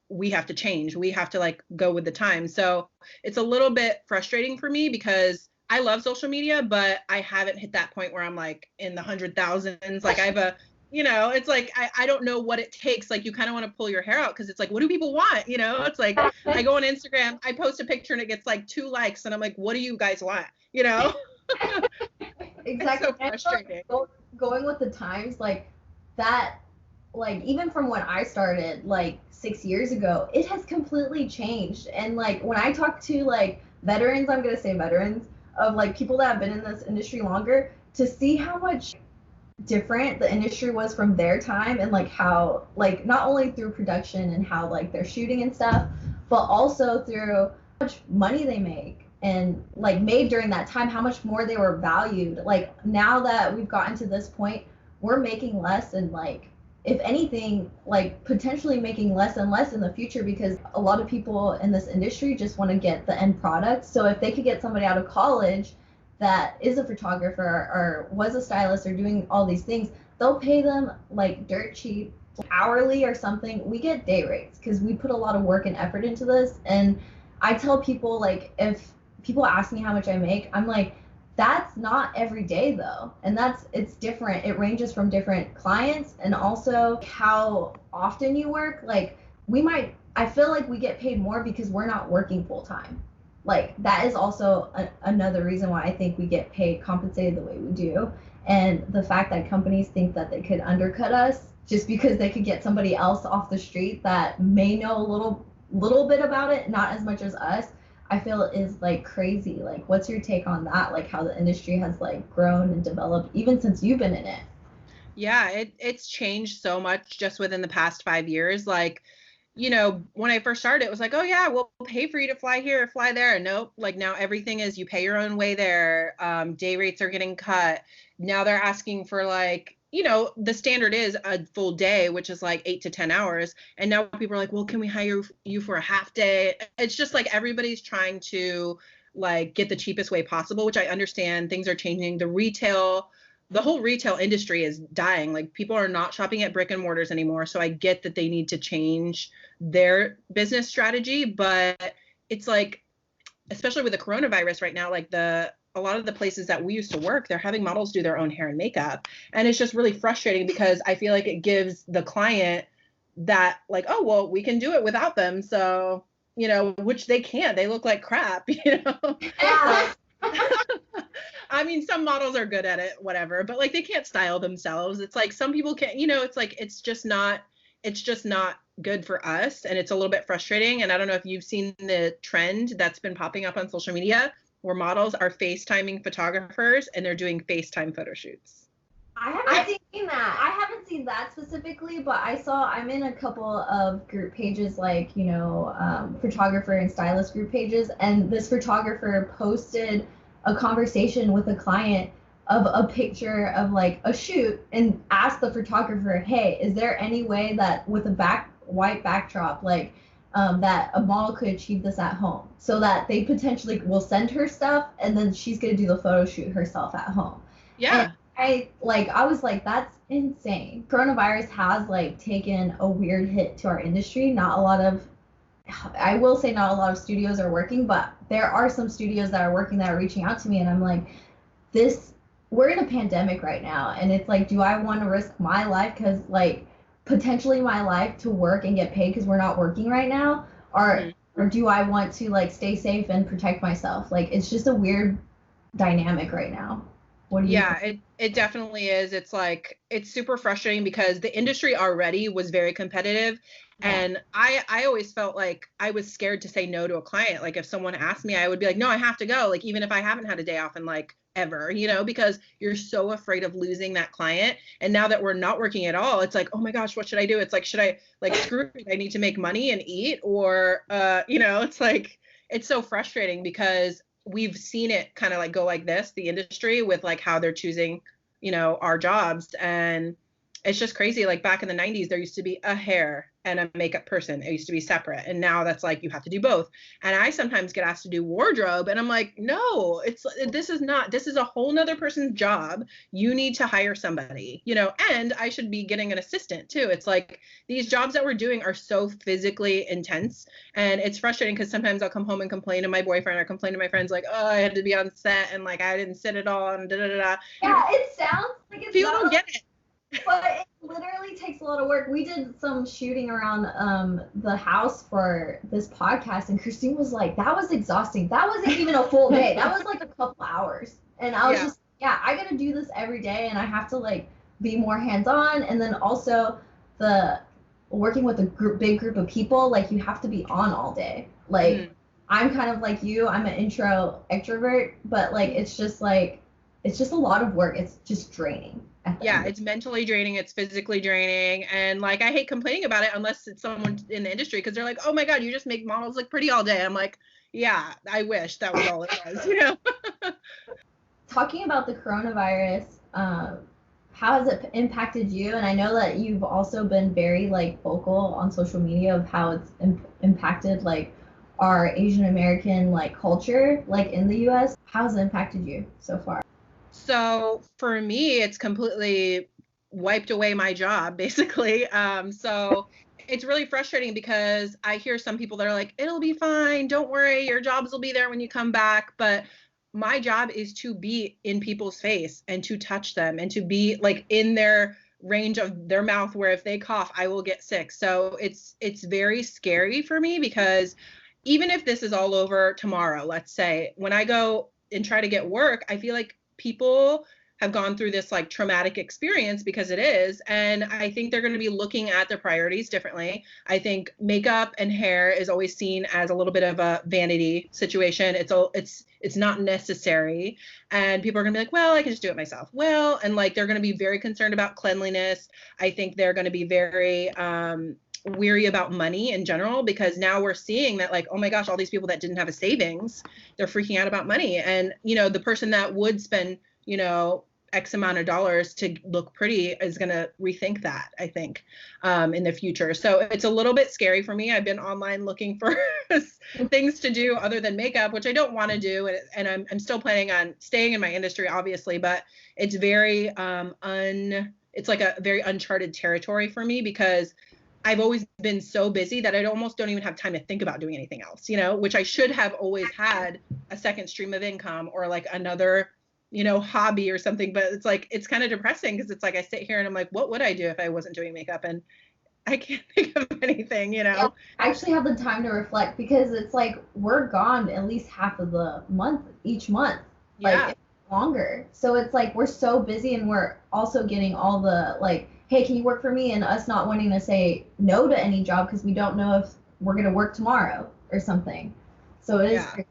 we have to change. We have to like go with the time. So it's a little bit frustrating for me because I love social media, but I haven't hit that point where I'm like in the 100,000s. Like I have a, you know, it's like, I don't know what it takes. Like you kind of want to pull your hair out because it's like, what do people want? You know, it's like, I go on Instagram, I post a picture and it gets like 2 likes and I'm like, what do you guys want? You know? Exactly. It's so frustrating. Going with the times, like that, like even from when I started like 6 years ago, it has completely changed. And like when I talk to like veterans, I'm gonna say veterans, of like people that have been in this industry longer, to see how much different the industry was from their time, and like how like not only through production and how like they're shooting and stuff, but also through how much money they make and like made during that time, how much more they were valued. Like now that we've gotten to this point, we're making less, and like if anything, like potentially making less and less in the future, because a lot of people in this industry just want to get the end product. So if they could get somebody out of college that is a photographer or was a stylist or doing all these things, they'll pay them like dirt cheap, hourly or something. We get day rates because we put a lot of work and effort into this. And I tell people, like, if people ask me how much I make, I'm like, that's not every day though. And it's different. It ranges from different clients and also how often you work. Like I feel like we get paid more because we're not working full time. Like that is also another reason why I think we get paid, compensated the way we do. And the fact that companies think that they could undercut us just because they could get somebody else off the street that may know a little bit about it, not as much as us, I feel is like crazy. Like what's your take on that? Like how the industry has like grown and developed even since you've been in it? Yeah, it's changed so much just within the past 5 years. Like, you know, when I first started, it was like, oh yeah, we'll pay for you to fly here, fly there. Nope. Like now everything is you pay your own way there. Day rates are getting cut. Now they're asking for like, you know, the standard is a full day, which is like 8 to 10 hours. And now people are like, well, can we hire you for a half day? It's just like everybody's trying to like get the cheapest way possible, which I understand. Things are changing. The whole retail industry is dying. Like people are not shopping at brick and mortars anymore. So I get that they need to change their business strategy, but it's like especially with the coronavirus right now, like a lot of the places that we used to work, they're having models do their own hair and makeup. And it's just really frustrating because I feel like it gives the client that like, oh, well, we can do it without them. So, you know, which they can't. They look like crap, you know? Yeah. I mean, some models are good at it, whatever, but like they can't style themselves. It's like some people can't, you know, it's like it's just not good for us, and it's a little bit frustrating. And I don't know if you've seen the trend that's been popping up on social media where models are FaceTiming photographers and they're doing FaceTime photo shoots. I haven't seen that. I haven't seen that specifically, but I'm in a couple of group pages, like, you know, photographer and stylist group pages, and this photographer posted a conversation with a client of a picture of like a shoot and asked the photographer, hey, is there any way that with a white backdrop, like that a model could achieve this at home, so that they potentially will send her stuff and then she's going to do the photo shoot herself at home. Yeah. And I was like, that's insane. Coronavirus has like taken a weird hit to our industry. I will say not a lot of studios are working, but there are some studios that are working that are reaching out to me, and I'm like, we're in a pandemic right now, and it's like, do I want to risk my life, because like potentially my life, to work and get paid because we're not working right now, or do I want to like stay safe and protect myself? Like, it's just a weird dynamic right now. What do you think? It definitely is. It's like, it's super frustrating because the industry already was very competitive. Yeah. And I always felt like I was scared to say no to a client. Like if someone asked me, I would be like, no, I have to go. Like even if I haven't had a day off in like ever, you know, because you're so afraid of losing that client. And now that we're not working at all, it's like, oh my gosh, what should I do? It's like, should I like screw it? I need to make money and eat, or, you know, it's like, it's so frustrating because we've seen it kind of like go like this, the industry, with like how they're choosing, you know, our jobs. And it's just crazy. Like back in the 90s, there used to be a hair and a makeup person. It used to be separate. And now that's like, you have to do both. And I sometimes get asked to do wardrobe, and I'm like, no, this is a whole nother person's job. You need to hire somebody, you know, and I should be getting an assistant too. It's like these jobs that we're doing are so physically intense, and it's frustrating because sometimes I'll come home and complain to my boyfriend or complain to my friends like, oh, I had to be on set and like I didn't sit at all and da da da da. Yeah, it sounds like it's People don't get it. But it literally takes a lot of work. We did some shooting around the house for this podcast, and Christine was like, that was exhausting. That wasn't even a full day. That was like a couple hours. And I was just, I got to do this every day, and I have to like be more hands-on. And then also the working with a big group of people, like you have to be on all day. Like I'm kind of like you. I'm an intro extrovert, but like it's just a lot of work. It's just draining. Yeah, it's mentally draining, it's physically draining, and like I hate complaining about it unless it's someone in the industry, because they're like, oh my god, you just make models look pretty all day. I'm like, yeah, I wish that was all it was, you know. Talking about the coronavirus, how has it impacted you? And I know that you've also been very like vocal on social media of how it's impacted like our Asian American like culture like in the US. How has it impacted you so far? So for me, it's completely wiped away my job, basically. So it's really frustrating because I hear some people that are like, it'll be fine. Don't worry. Your jobs will be there when you come back. But my job is to be in people's face and to touch them and to be like in their range of their mouth, where if they cough, I will get sick. So it's very scary for me, because even if this is all over tomorrow, let's say, when I go and try to get work, I feel like people have gone through this like traumatic experience, because it is, and I think they're going to be looking at their priorities differently. I think makeup and hair is always seen as a little bit of a vanity situation. It's not necessary, and people are going to be like, well, I can just do it myself. Well, and like they're going to be very concerned about cleanliness. I think they're going to be very weary about money in general, because now we're seeing that like, oh my gosh, all these people that didn't have a savings, they're freaking out about money. And, you know, the person that would spend, you know, X amount of dollars to look pretty is going to rethink that, I think, in the future. So it's a little bit scary for me. I've been online looking for things to do other than makeup, which I don't want to do. And I'm still planning on staying in my industry, obviously, but it's very, it's like a very uncharted territory for me, because I've always been so busy that I almost don't even have time to think about doing anything else, you know, which I should have always had a second stream of income or like another, you know, hobby or something. But it's like, it's kind of depressing because it's like I sit here and I'm like, what would I do if I wasn't doing makeup? And I can't think of anything, you know. Yeah, I actually have the time to reflect because it's like we're gone at least half of the month each month. Yeah. Like longer. So it's like we're so busy and we're also getting all the like, hey, can you work for me? And us not wanting to say no to any job because we don't know if we're gonna work tomorrow or something. So it is. Yeah.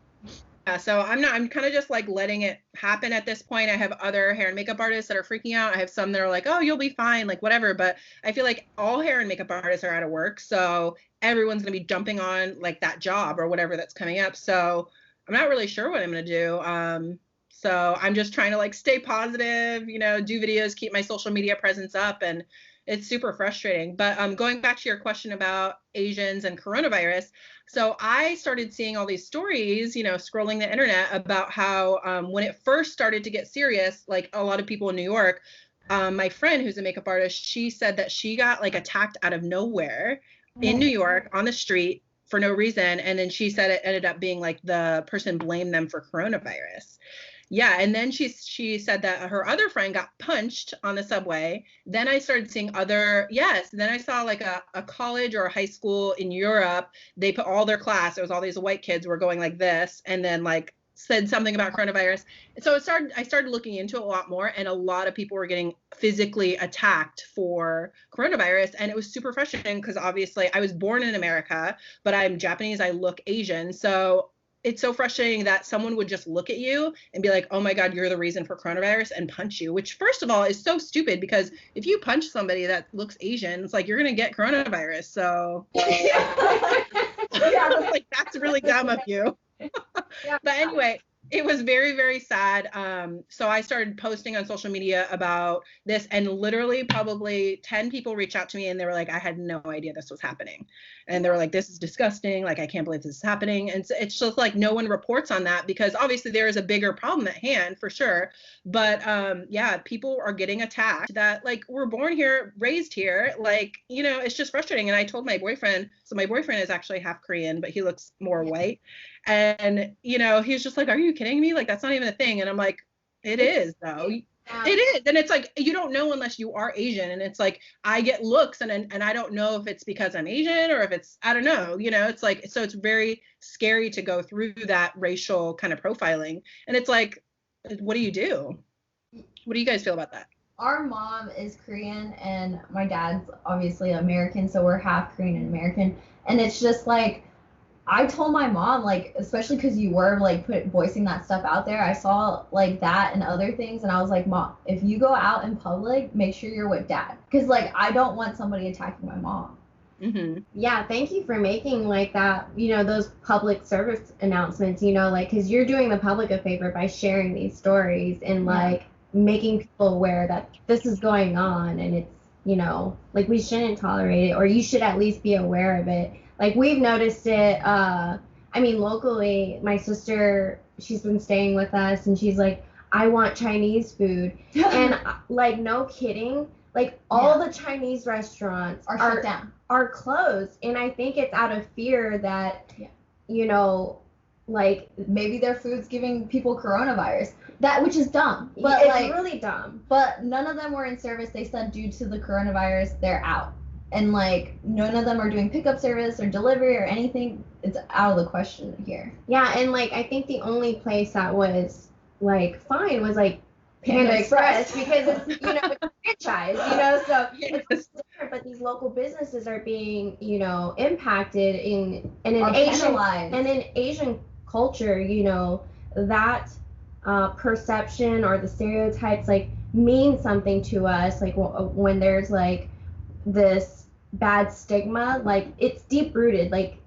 Yeah, so I'm kind of just like letting it happen at this point. I have other hair and makeup artists that are freaking out. I have some that are like, oh, you'll be fine, like whatever. But I feel like all hair and makeup artists are out of work. So everyone's going to be jumping on like that job or whatever that's coming up. So I'm not really sure what I'm going to do. So I'm just trying to like stay positive, you know, do videos, keep my social media presence up, and it's super frustrating. But going back to your question about Asians and coronavirus, so I started seeing all these stories, you know, scrolling the internet about how when it first started to get serious, like a lot of people in New York, my friend who's a makeup artist, she said that she got like attacked out of nowhere in New York on the street for no reason. And then she said it ended up being like the person blamed them for coronavirus. Yeah, and then she said that her other friend got punched on the subway. Then I started seeing then I saw like a college or a high school in Europe. They put all their class, it was all these white kids were going like this and then like said something about coronavirus. So I started looking into it a lot more, and a lot of people were getting physically attacked for coronavirus. And it was super frustrating because obviously I was born in America, but I'm Japanese, I look Asian. So it's so frustrating that someone would just look at you and be like, oh my God, you're the reason for coronavirus, and punch you, which first of all is so stupid because if you punch somebody that looks Asian, it's like you're going to get coronavirus. So like, that's really dumb of you. But anyway, it was very, very sad. So I started posting on social media about this, and literally probably 10 people reached out to me and they were like, I had no idea this was happening. And they were like, this is disgusting. Like, I can't believe this is happening. And it's just like no one reports on that because obviously there is a bigger problem at hand for sure. But yeah, people are getting attacked that like were born here, raised here. Like, you know, it's just frustrating. And I told my boyfriend, so my boyfriend is actually half Korean, but he looks more white. And, you know, he's just like, are you kidding me? Like, that's not even a thing. And I'm like, it is though. Yeah. It is. And it's like, you don't know unless you are Asian. And it's like, I get looks and I don't know if it's because I'm Asian or if it's, I don't know, you know, it's like, so it's very scary to go through that racial kind of profiling. And it's like, what do you do? What do you guys feel about that? Our mom is Korean and my dad's obviously American. So we're half Korean and American. And it's just like, I told my mom, like, especially because you were, like, voicing that stuff out there, I saw, like, that and other things, and I was like, Mom, if you go out in public, make sure you're with Dad. Because, like, I don't want somebody attacking my mom. Mm-hmm. Yeah, thank you for making, like, that, you know, those public service announcements, you know, like, because you're doing the public a favor by sharing these stories and, like, making people aware that this is going on, and it's, you know, like, we shouldn't tolerate it, or you should at least be aware of it. Like, we've noticed it, I mean, locally, my sister, she's been staying with us, and she's like, I want Chinese food. And, like, no kidding, like, all the Chinese restaurants are shut down. Are closed. And I think it's out of fear that, you know, like, maybe their food's giving people coronavirus. Which is dumb. But it's like, really dumb. But none of them were in service. They said due to the coronavirus, they're out. And, like, none of them are doing pickup service or delivery or anything. It's out of the question here. Yeah, and, like, I think the only place that was, like, fine was, like, Panda Express because it's, you know, it's a franchise, you know, so it's different, but these local businesses are being, you know, impacted in Asian culture, you know, that perception or the stereotypes, like, mean something to us, like, when there's, like, this bad stigma, like, it's deep rooted, like,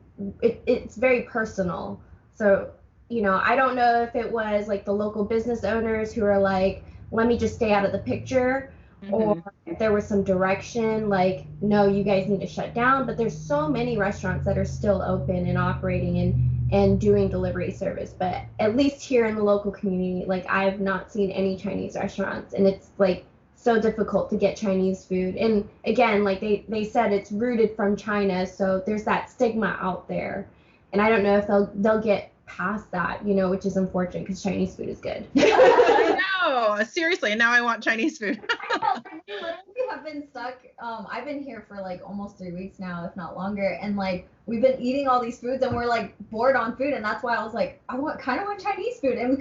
it's very personal. So, you know, I don't know if it was like the local business owners who are like, let me just stay out of the picture, or if there was some direction like, no, you guys need to shut down. But there's so many restaurants that are still open and operating and doing delivery service. But at least here in the local community, like, I've not seen any Chinese restaurants, and it's like so difficult to get Chinese food. And again, like they said, it's rooted from China, so there's that stigma out there. And I don't know if they'll get past that, which is unfortunate because Chinese food is good. I know, seriously, and now I want Chinese food. I know, we literally have been stuck. I've been here for like almost 3 weeks now, if not longer, and like we've been eating all these foods, and we're like bored on food, and that's why I was like, I kind of want Chinese food, and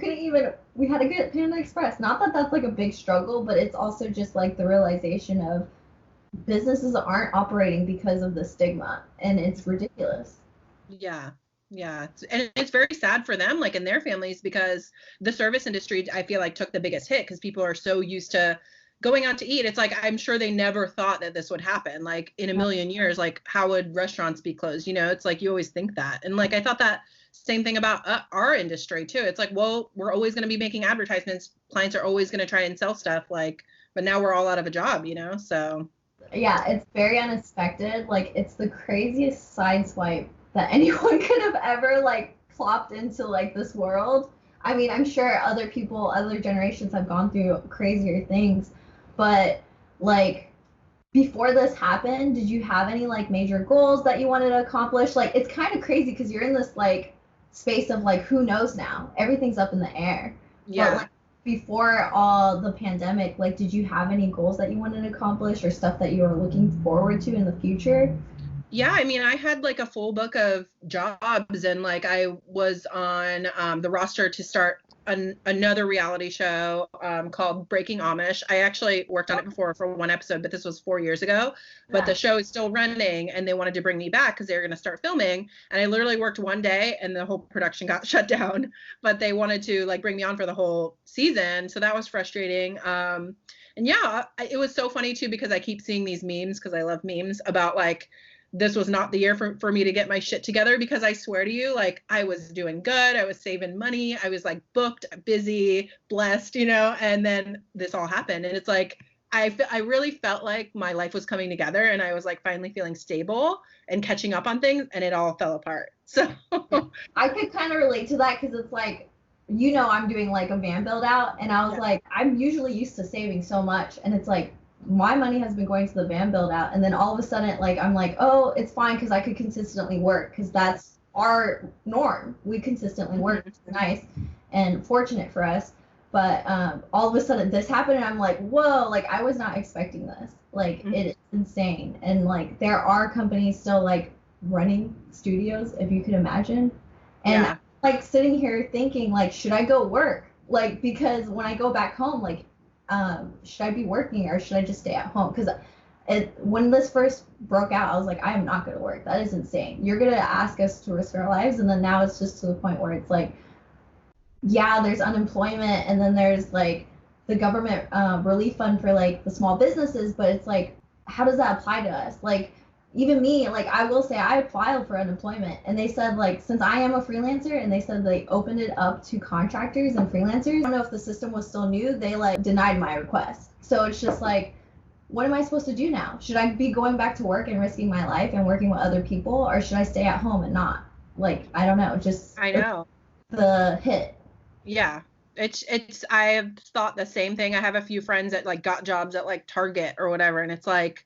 we had to get Panda Express. Not that that's like a big struggle, but it's also just like the realization of businesses aren't operating because of the stigma, and it's ridiculous. Yeah. And it's very sad for them, like in their families, because the service industry, I feel like, took the biggest hit because people are so used to going out to eat. It's like, I'm sure they never thought that this would happen. Like in a million years, like how would restaurants be closed? It's like, you always think that. And like, I thought that same thing about our industry too. It's like, well, we're always going to be making advertisements. Clients are always going to try and sell stuff, like, but now we're all out of a job, so. Yeah, it's very unexpected. Like, it's the craziest sideswipe that anyone could have ever like plopped into like this world. I mean, I'm sure other generations have gone through crazier things, but like before this happened, did you have any like major goals that you wanted to accomplish? Like, it's kind of crazy because you're in this like space of like, who knows now? Everything's up in the air. Yeah. But, like, before all the pandemic, like, did you have any goals that you wanted to accomplish or stuff that you were looking forward to in the future? Yeah, I mean, I had like a full book of jobs, and like I was on the roster to start another reality show called Breaking Amish. I actually worked on it before for one episode, but this was 4 years ago. But the show is still running, and they wanted to bring me back because they were going to start filming. And I literally worked one day, and the whole production got shut down. But they wanted to like bring me on for the whole season, so that was frustrating. And yeah, it was so funny too because I keep seeing these memes because I love memes about like, this was not the year for me to get my shit together, because I swear to you, like I was doing good. I was saving money. I was like booked, busy, blessed, and then this all happened. And it's like, I really felt like my life was coming together, and I was like finally feeling stable and catching up on things, and it all fell apart. So I could kind of relate to that because it's like, I'm doing like a van build out, and I was like, I'm usually used to saving so much, and it's like, my money has been going to the van build out, and then all of a sudden, like, I'm like, oh, it's fine because I could consistently work because that's our norm. We consistently work, which is nice and fortunate for us. But all of a sudden this happened, and I'm like, whoa, like I was not expecting this. Like it is insane. And like there are companies still like running studios, if you could imagine. And like sitting here thinking like, should I go work? Like, because when I go back home, like, should I be working or should I just stay at home? Because when this first broke out, I was like, I am not going to work. That is insane. You're going to ask us to risk our lives. And then now it's just to the point where it's like, yeah, there's unemployment, and then there's like the government relief fund for like the small businesses, but it's like, how does that apply to us? Like, even me, like I will say I filed for unemployment, and they said like, since I am a freelancer, and they said they opened it up to contractors and freelancers. I don't know if the system was still new. They like denied my request. So it's just like, what am I supposed to do now? Should I be going back to work and risking my life and working with other people, or should I stay at home and not? Like, I don't know. Just I know the hit. Yeah. It's I've thought the same thing. I have a few friends that like got jobs at like Target or whatever, and it's like,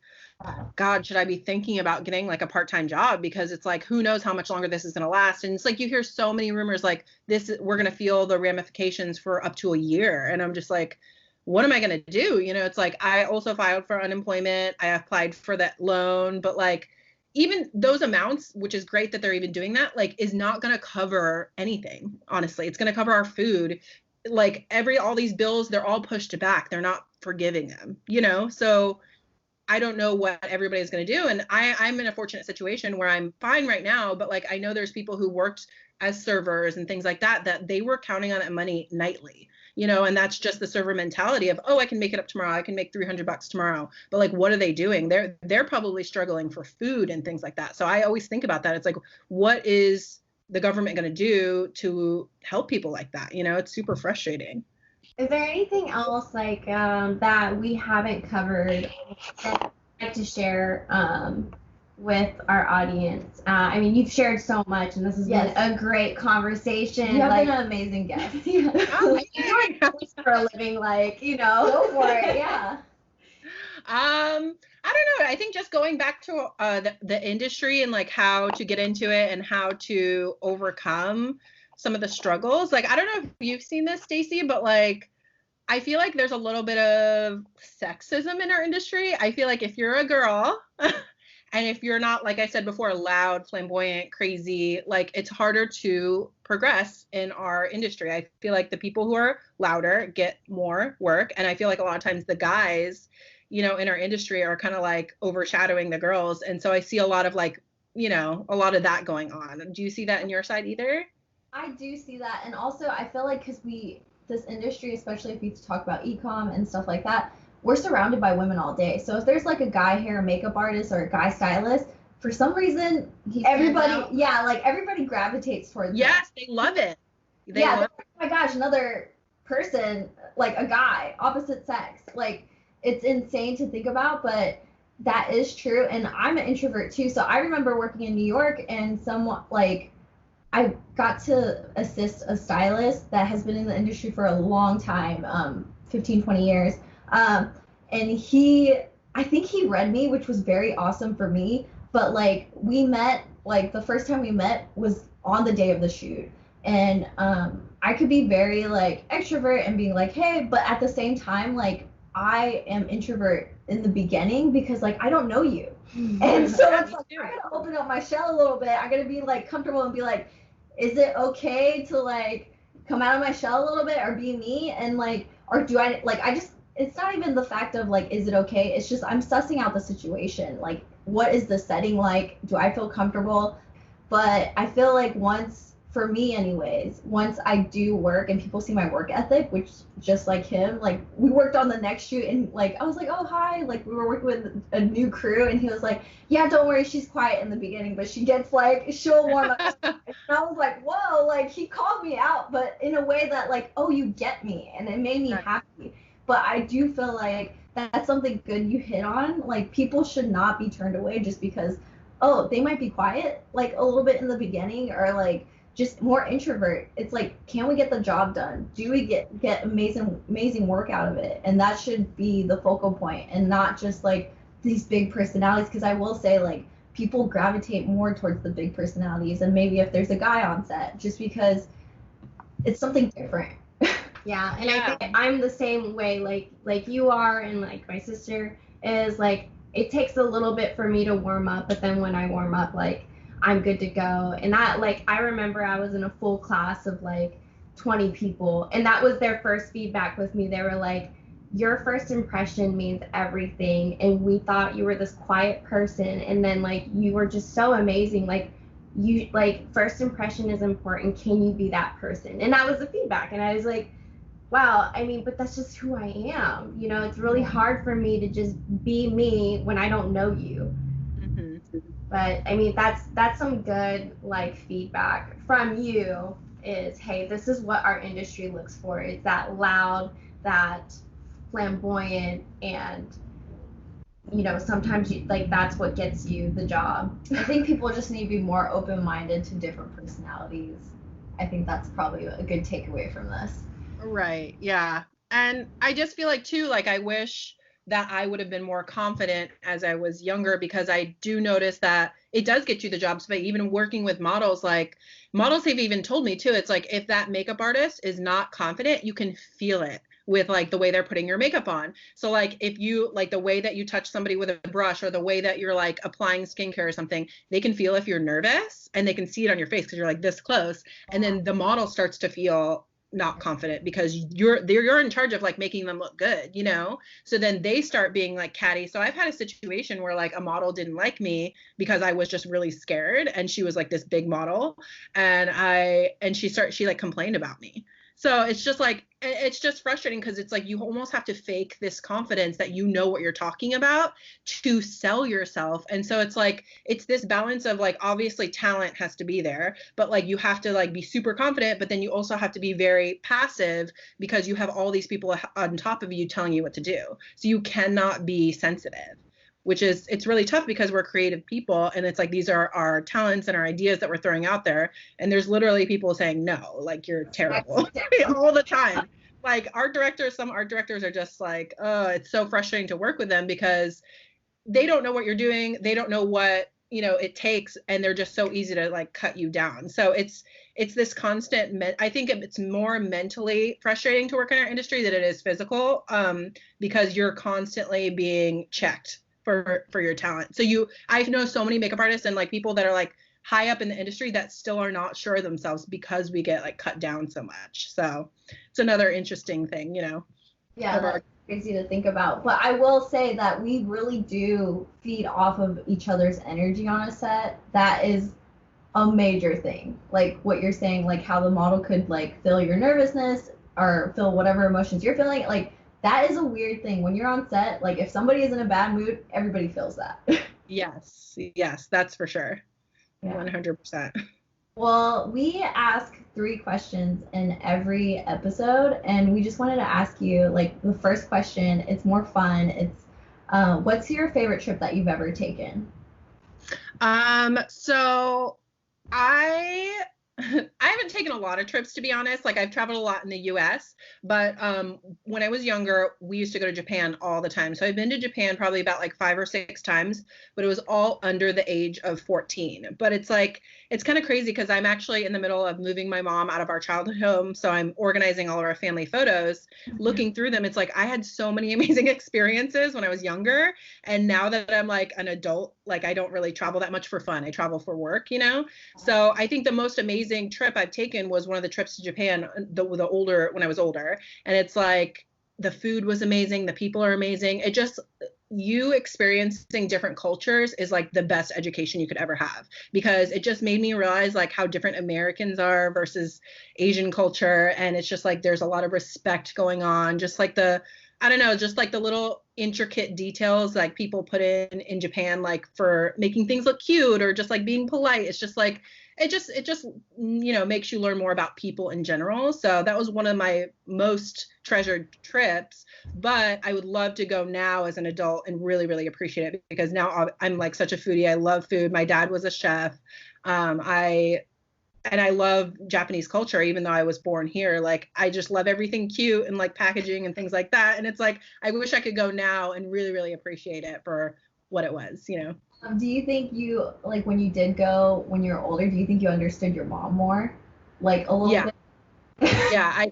God, should I be thinking about getting like a part-time job? Because it's like, who knows how much longer this is going to last. And it's like, you hear so many rumors like this, we're going to feel the ramifications for up to a year. And I'm just like, what am I going to do? It's like, I also filed for unemployment. I applied for that loan, but like, even those amounts, which is great that they're even doing that, like is not going to cover anything. Honestly, it's going to cover our food. Like all these bills, they're all pushed back. They're not forgiving them, So I don't know what everybody's going to do. And I'm in a fortunate situation where I'm fine right now, but like, I know there's people who worked as servers and things like that, that they were counting on that money nightly, and that's just the server mentality of, oh, I can make it up tomorrow. I can make $300 tomorrow. But like, what are they doing? They're probably struggling for food and things like that. So I always think about that. It's like, what is the government going to do to help people like that? It's super frustrating. Is there anything else like that we haven't covered that you'd like to share with our audience? I mean, you've shared so much, and this has been a great conversation. You have been an amazing guest. Oh, you're doing this for a living, like, Go for it, yeah. I don't know. I think just going back to the industry and like how to get into it and how to overcome some of the struggles. Like I don't know if you've seen this, Stacy, but like I feel like there's a little bit of sexism in our industry. I feel like if you're a girl and if you're not, like I said before, loud, flamboyant, crazy, like it's harder to progress in our industry. I feel like the people who are louder get more work. And I feel like a lot of times the guys, in our industry are kind of like overshadowing the girls. And so I see a lot of like, a lot of that going on. Do you see that in your side either? I do see that, and also I feel like because this industry, especially if you talk about e-com and stuff like that, we're surrounded by women all day. So if there's like a guy hair and makeup artist or a guy stylist, for some reason, everybody gravitates towards Yes, they love it. Oh my gosh, another person, like a guy, opposite sex. Like, it's insane to think about, but that is true. And I'm an introvert too. So I remember working in New York and I got to assist a stylist that has been in the industry for a long time, 15, 20 years. And I think he read me, which was very awesome for me. But like we met, like the first time we met was on the day of the shoot. And I could be very like extrovert and being like, hey, but at the same time, like I am introvert in the beginning because like I don't know you. And so it's like I gotta open up my shell a little bit. I gotta be like comfortable and be like, is it okay to like come out of my shell a little bit or be me? And like, or do I like, it's not even the fact of like, is it okay? It's just, I'm sussing out the situation. Like, what is the setting like? Do I feel comfortable? But I feel like for me anyways, once I do work and people see my work ethic, which just like him, like we worked on the next shoot and like I was like, oh hi, like we were working with a new crew and he was like, yeah, don't worry, she's quiet in the beginning, but she gets like, she'll warm up. And I was like, whoa, like he called me out, but in a way that like, oh, you get me, and it made me happy. But I do feel like that's something good you hit on. Like people should not be turned away just because, oh, they might be quiet like a little bit in the beginning or like just more introvert. It's like, can we get the job done? Do we get amazing work out of it? And that should be the focal point and not just like these big personalities. Because I will say like people gravitate more towards the big personalities and maybe if there's a guy on set just because it's something different. Yeah, and I think I'm the same way like you are, and like my sister is. Like it takes a little bit for me to warm up, but then when I warm up, like I'm good to go. And that, like, I remember I was in a full class of like 20 people, and that was their first feedback with me. They were like, your first impression means everything, and we thought you were this quiet person, and then like you were just so amazing. Like you, like, first impression is important. Can you be that person? And that was the feedback. And I was like, wow, I mean, but that's just who I am. It's really hard for me to just be me when I don't know you. But I mean, that's some good like feedback from you is, hey, this is what our industry looks for. It's that loud, that flamboyant, and sometimes like that's what gets you the job. I think people just need to be more open-minded to different personalities. I think that's probably a good takeaway from this. Right. Yeah. And I just feel like too, like I wish that I would have been more confident as I was younger, because I do notice that it does get you the jobs. But even working with models, like models have even told me too, it's like if that makeup artist is not confident, you can feel it with like the way they're putting your makeup on. So like if you like the way that you touch somebody with a brush or the way that you're like applying skincare or something, they can feel if you're nervous, and they can see it on your face because you're like this close. And then the model starts to feel not confident because you're in charge of like making them look good, so then they start being like catty. So I've had a situation where like a model didn't like me because I was just really scared, and she was like this big model, and she like complained about me. So it's just like, it's just frustrating because it's like you almost have to fake this confidence that you know what you're talking about to sell yourself. And so it's like, it's this balance of like, obviously talent has to be there, but like you have to like be super confident, but then you also have to be very passive because you have all these people on top of you telling you what to do. So you cannot be sensitive, which is, it's really tough because we're creative people, and it's like these are our talents and our ideas that we're throwing out there, and there's literally people saying no, like you're terrible all the time. like art directors, some art directors are just like, oh, it's so frustrating to work with them because they don't know what you're doing. They don't know what, it takes, and they're just so easy to like cut you down. So it's this constant, I think it's more mentally frustrating to work in our industry than it is physical, because you're constantly being checked for your talent. So I know so many makeup artists and like people that are like high up in the industry that still are not sure of themselves because we get like cut down so much. So it's another interesting thing, Yeah, that's crazy to think about. But I will say that we really do feed off of each other's energy on a set. That is a major thing. Like what you're saying, like how the model could like feel your nervousness or feel whatever emotions you're feeling. Like that is a weird thing. When you're on set, like if somebody is in a bad mood, everybody feels that. Yes, that's for sure. Yeah. 100%. Well, we ask 3 questions in every episode, and we just wanted to ask you, like, the first question, it's more fun. It's, what's your favorite trip that you've ever taken? So I I haven't taken a lot of trips, to be honest. Like I've traveled a lot in the US, but when I was younger, we used to go to Japan all the time. So I've been to Japan probably about like 5 or 6 times, but it was all under the age of 14. But it's like it's kind of crazy because I'm actually in the middle of moving my mom out of our childhood home, so I'm organizing all of our family photos. Looking through them, it's like I had so many amazing experiences when I was younger, and now that I'm like an adult, like I don't really travel that much for fun. I travel for work, So I think the most amazing trip I've taken was one of the trips to Japan, when I was older, and it's like the food was amazing, the people are amazing. It just you experiencing different cultures is like the best education you could ever have, because it just made me realize like how different Americans are versus Asian culture, and it's just like there's a lot of respect going on, just like I don't know, just like the little intricate details like people put in Japan, like for making things look cute or just like being polite. It's just like it just makes you learn more about people in general. So that was one of my most treasured trips, but I would love to go now as an adult and really, really appreciate it, because now I'm like such a foodie. I love food. My dad was a chef. I love Japanese culture, even though I was born here. Like, I just love everything cute and like packaging and things like that. And it's like, I wish I could go now and really, really appreciate it for what it was, Do you think you, like, when you did go when you were older, do you think you understood your mom more? Like, a little bit? Yeah, I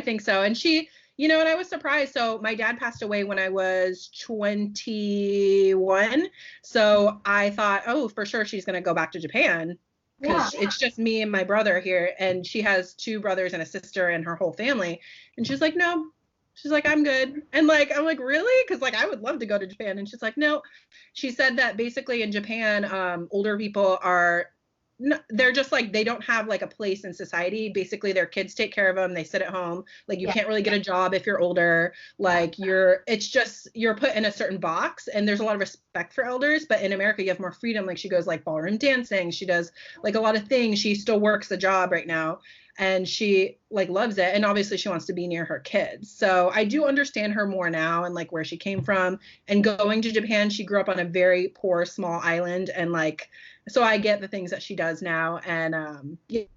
think so. And she, and I was surprised. So my dad passed away when I was 21. So I thought, oh, for sure she's going to go back to Japan, because it's just me and my brother here, and she has 2 brothers and a sister and her whole family. And she's like, no. She's like, I'm good. And like, I'm like, really? Because like I would love to go to Japan. And she's like, no. She said that basically in Japan, older people are they're just like, they don't have like a place in society. Basically their kids take care of them, they sit at home, like you can't really get a job if you're older, like it's just you're put in a certain box, and there's a lot of respect for elders. But in America you have more freedom. Like she goes like ballroom dancing, she does like a lot of things, she still works a job right now, and she like loves it, and obviously she wants to be near her kids. So I do understand her more now, and like where she came from, and going to Japan, she grew up on a very poor small island, and like so I get the things that she does now, and it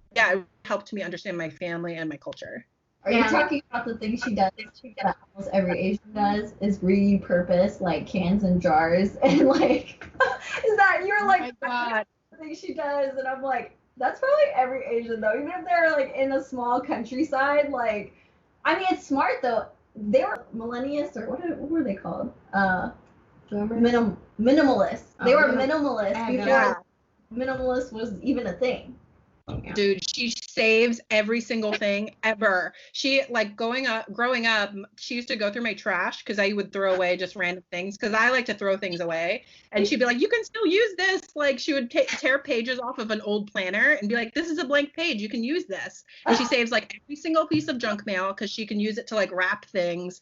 helped me understand my family and my culture. Are you talking about the things she does that almost every Asian does, is repurpose like cans and jars, and like is that you're like, oh my God, the thing she does? And I'm like, that's probably every Asian though, even if they're like in a small countryside. Like, I mean, it's smart though. They were millennials, or what were they called? Minimalists. They were minimalists before minimalist was even a thing. Dude, she saves every single thing ever. She like growing up, she used to go through my trash because I would throw away just random things, because I like to throw things away. And she'd be like, you can still use this. Like she would tear pages off of an old planner and be like, this is a blank page, you can use this. And she saves like every single piece of junk mail because she can use it to like wrap things.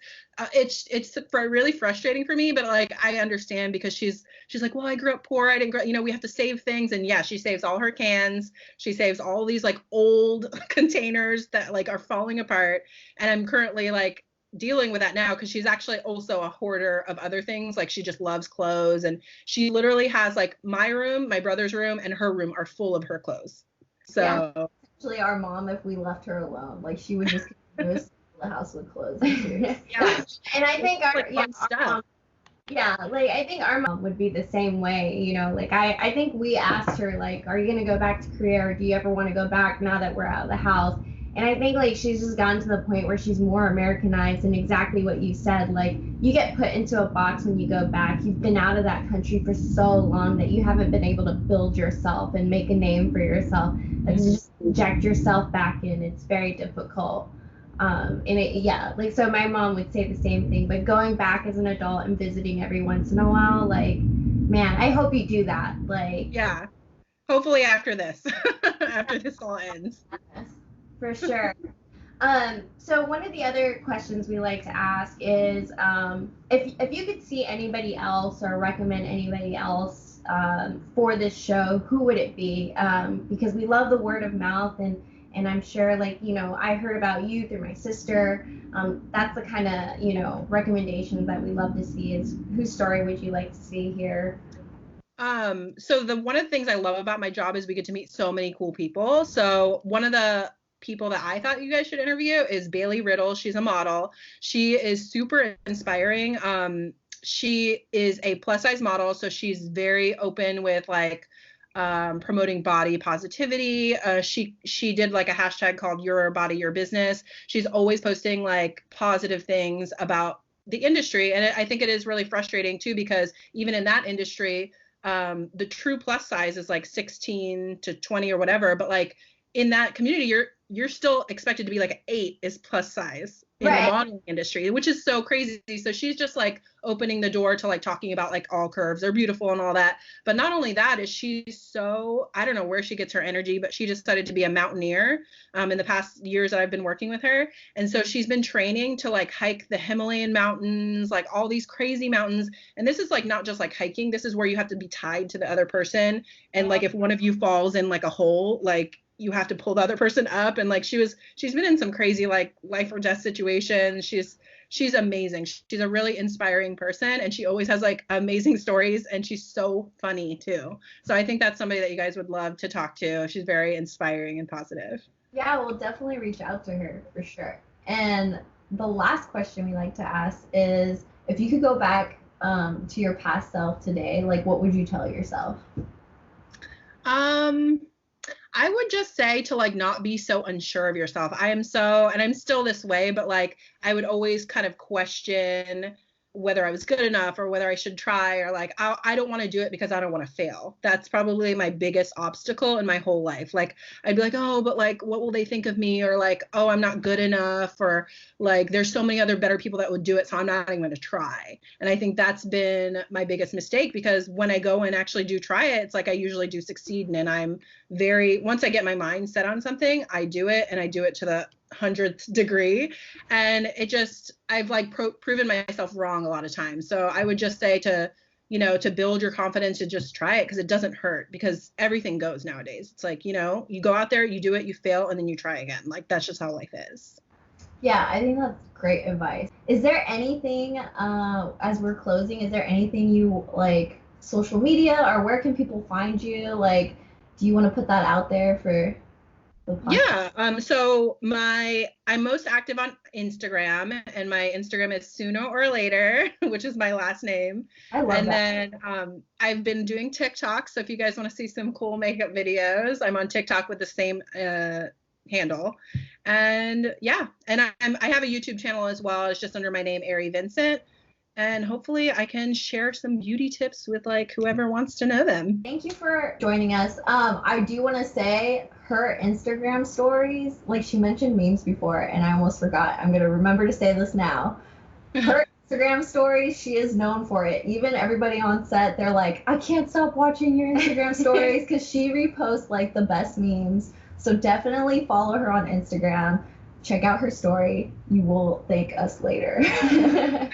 It's really frustrating for me, but like I understand, because she's like, well, I grew up poor, I didn't grow, we have to save things. And yeah, she saves all her cans, she saves all these like old containers that like are falling apart. And I'm currently like dealing with that now, because she's actually also a hoarder of other things. Like she just loves clothes, and she literally has like my room, my brother's room, and her room are full of her clothes. So actually our mom, if we left her alone, like she would just the house with clothes into. Yeah. And I think our, like fun stuff. like I think our mom would be the same way, you know, like I think we asked her like, are you gonna go back to Korea or do you ever want to go back now that we're out of the house? And I think like she's just gotten to the point where she's more Americanized, and exactly what you said, like you get put into a box when you go back. You've been out of that country for so long that you haven't been able to build yourself and make a name for yourself. And to just inject yourself back in, it's very difficult. Like so my mom would say the same thing, but going back as an adult and visiting every once in a while, like, man, I hope you do that. Like, yeah, hopefully after this, after this all ends. For sure. So one of the other questions we like to ask is, if you could see anybody else or recommend anybody else for this show, who would it be? Because we love the word of mouth, and I'm sure, like, you know, I heard about you through my sister. That's the kind of, you know, recommendations that we love to see. Is whose story would you like to see here? So one of the things I love about my job is we get to meet so many cool people. So one of the people that I thought you guys should interview is Bailey Riddle. She's a model. She is super inspiring. She is a plus size model, so she's very open with like promoting body positivity. She did like a hashtag called Your Body, Your Business. She's always posting like positive things about the industry, and I think it is really frustrating too, because even in that industry, the true plus size is like 16 to 20 or whatever, but like in that community, you're still expected to be like an 8 is plus size in the modeling industry, which is so crazy. So she's just like opening the door to like talking about like all curves are beautiful and all that. But not only that, is she's so, I don't know where she gets her energy, but she decided to be a mountaineer in the past years that I've been working with her. And so she's been training to like hike the Himalayan mountains, like all these crazy mountains. And this is like not just like hiking. This is where you have to be tied to the other person. And like if one of you falls in like a hole, like you have to pull the other person up. And like she's been in some crazy like life or death situations. She's amazing. She's a really inspiring person, and she always has like amazing stories, and she's so funny too. So I think that's somebody that you guys would love to talk to. She's very inspiring and positive. Yeah, we'll definitely reach out to her for sure. And the last question we like to ask is, if you could go back to your past self today, like what would you tell yourself? I would just say to like not be so unsure of yourself. I'm still this way, but like I would always kind of question whether I was good enough or whether I should try, or like I don't want to do it because I don't want to fail. That's probably my biggest obstacle in my whole life. Like I'd be like, oh, but like what will they think of me, or like, oh, I'm not good enough, or like there's so many other better people that would do it, so I'm not even going to try. And I think that's been my biggest mistake, because when I go and actually do try it, it's like I usually do succeed, and I'm once I get my mind set on something, I do it, and I do it to the 100th degree, and I've like proven myself wrong a lot of times. So I would just say to build your confidence, to just try it, because it doesn't hurt, because everything goes nowadays. It's like, you go out there, you do it, you fail, and then you try again. Like that's just how life is. Yeah, I think that's great advice. Is there anything, as we're closing, is there anything you like, social media, or where can people find you? Like, do you want to put that out there for the podcast? Yeah. So I'm most active on Instagram, and my Instagram is Sooner or Later, which is my last name. I love that. And then I've been doing TikTok. So if you guys want to see some cool makeup videos, I'm on TikTok with the same handle. And yeah, and I have a YouTube channel as well. It's just under my name, Eri Vincent. And hopefully I can share some beauty tips with like whoever wants to know them. Thank you for joining us. I do want to say her Instagram stories, like she mentioned memes before, and I almost forgot. I'm going to remember to say this now. Her Instagram stories, she is known for it. Even everybody on set, they're like, I can't stop watching your Instagram stories, because she reposts like the best memes. So definitely follow her on Instagram. Check out her story. You will thank us later.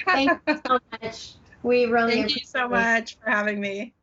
Thank you so much. We really Thank you so much for having me.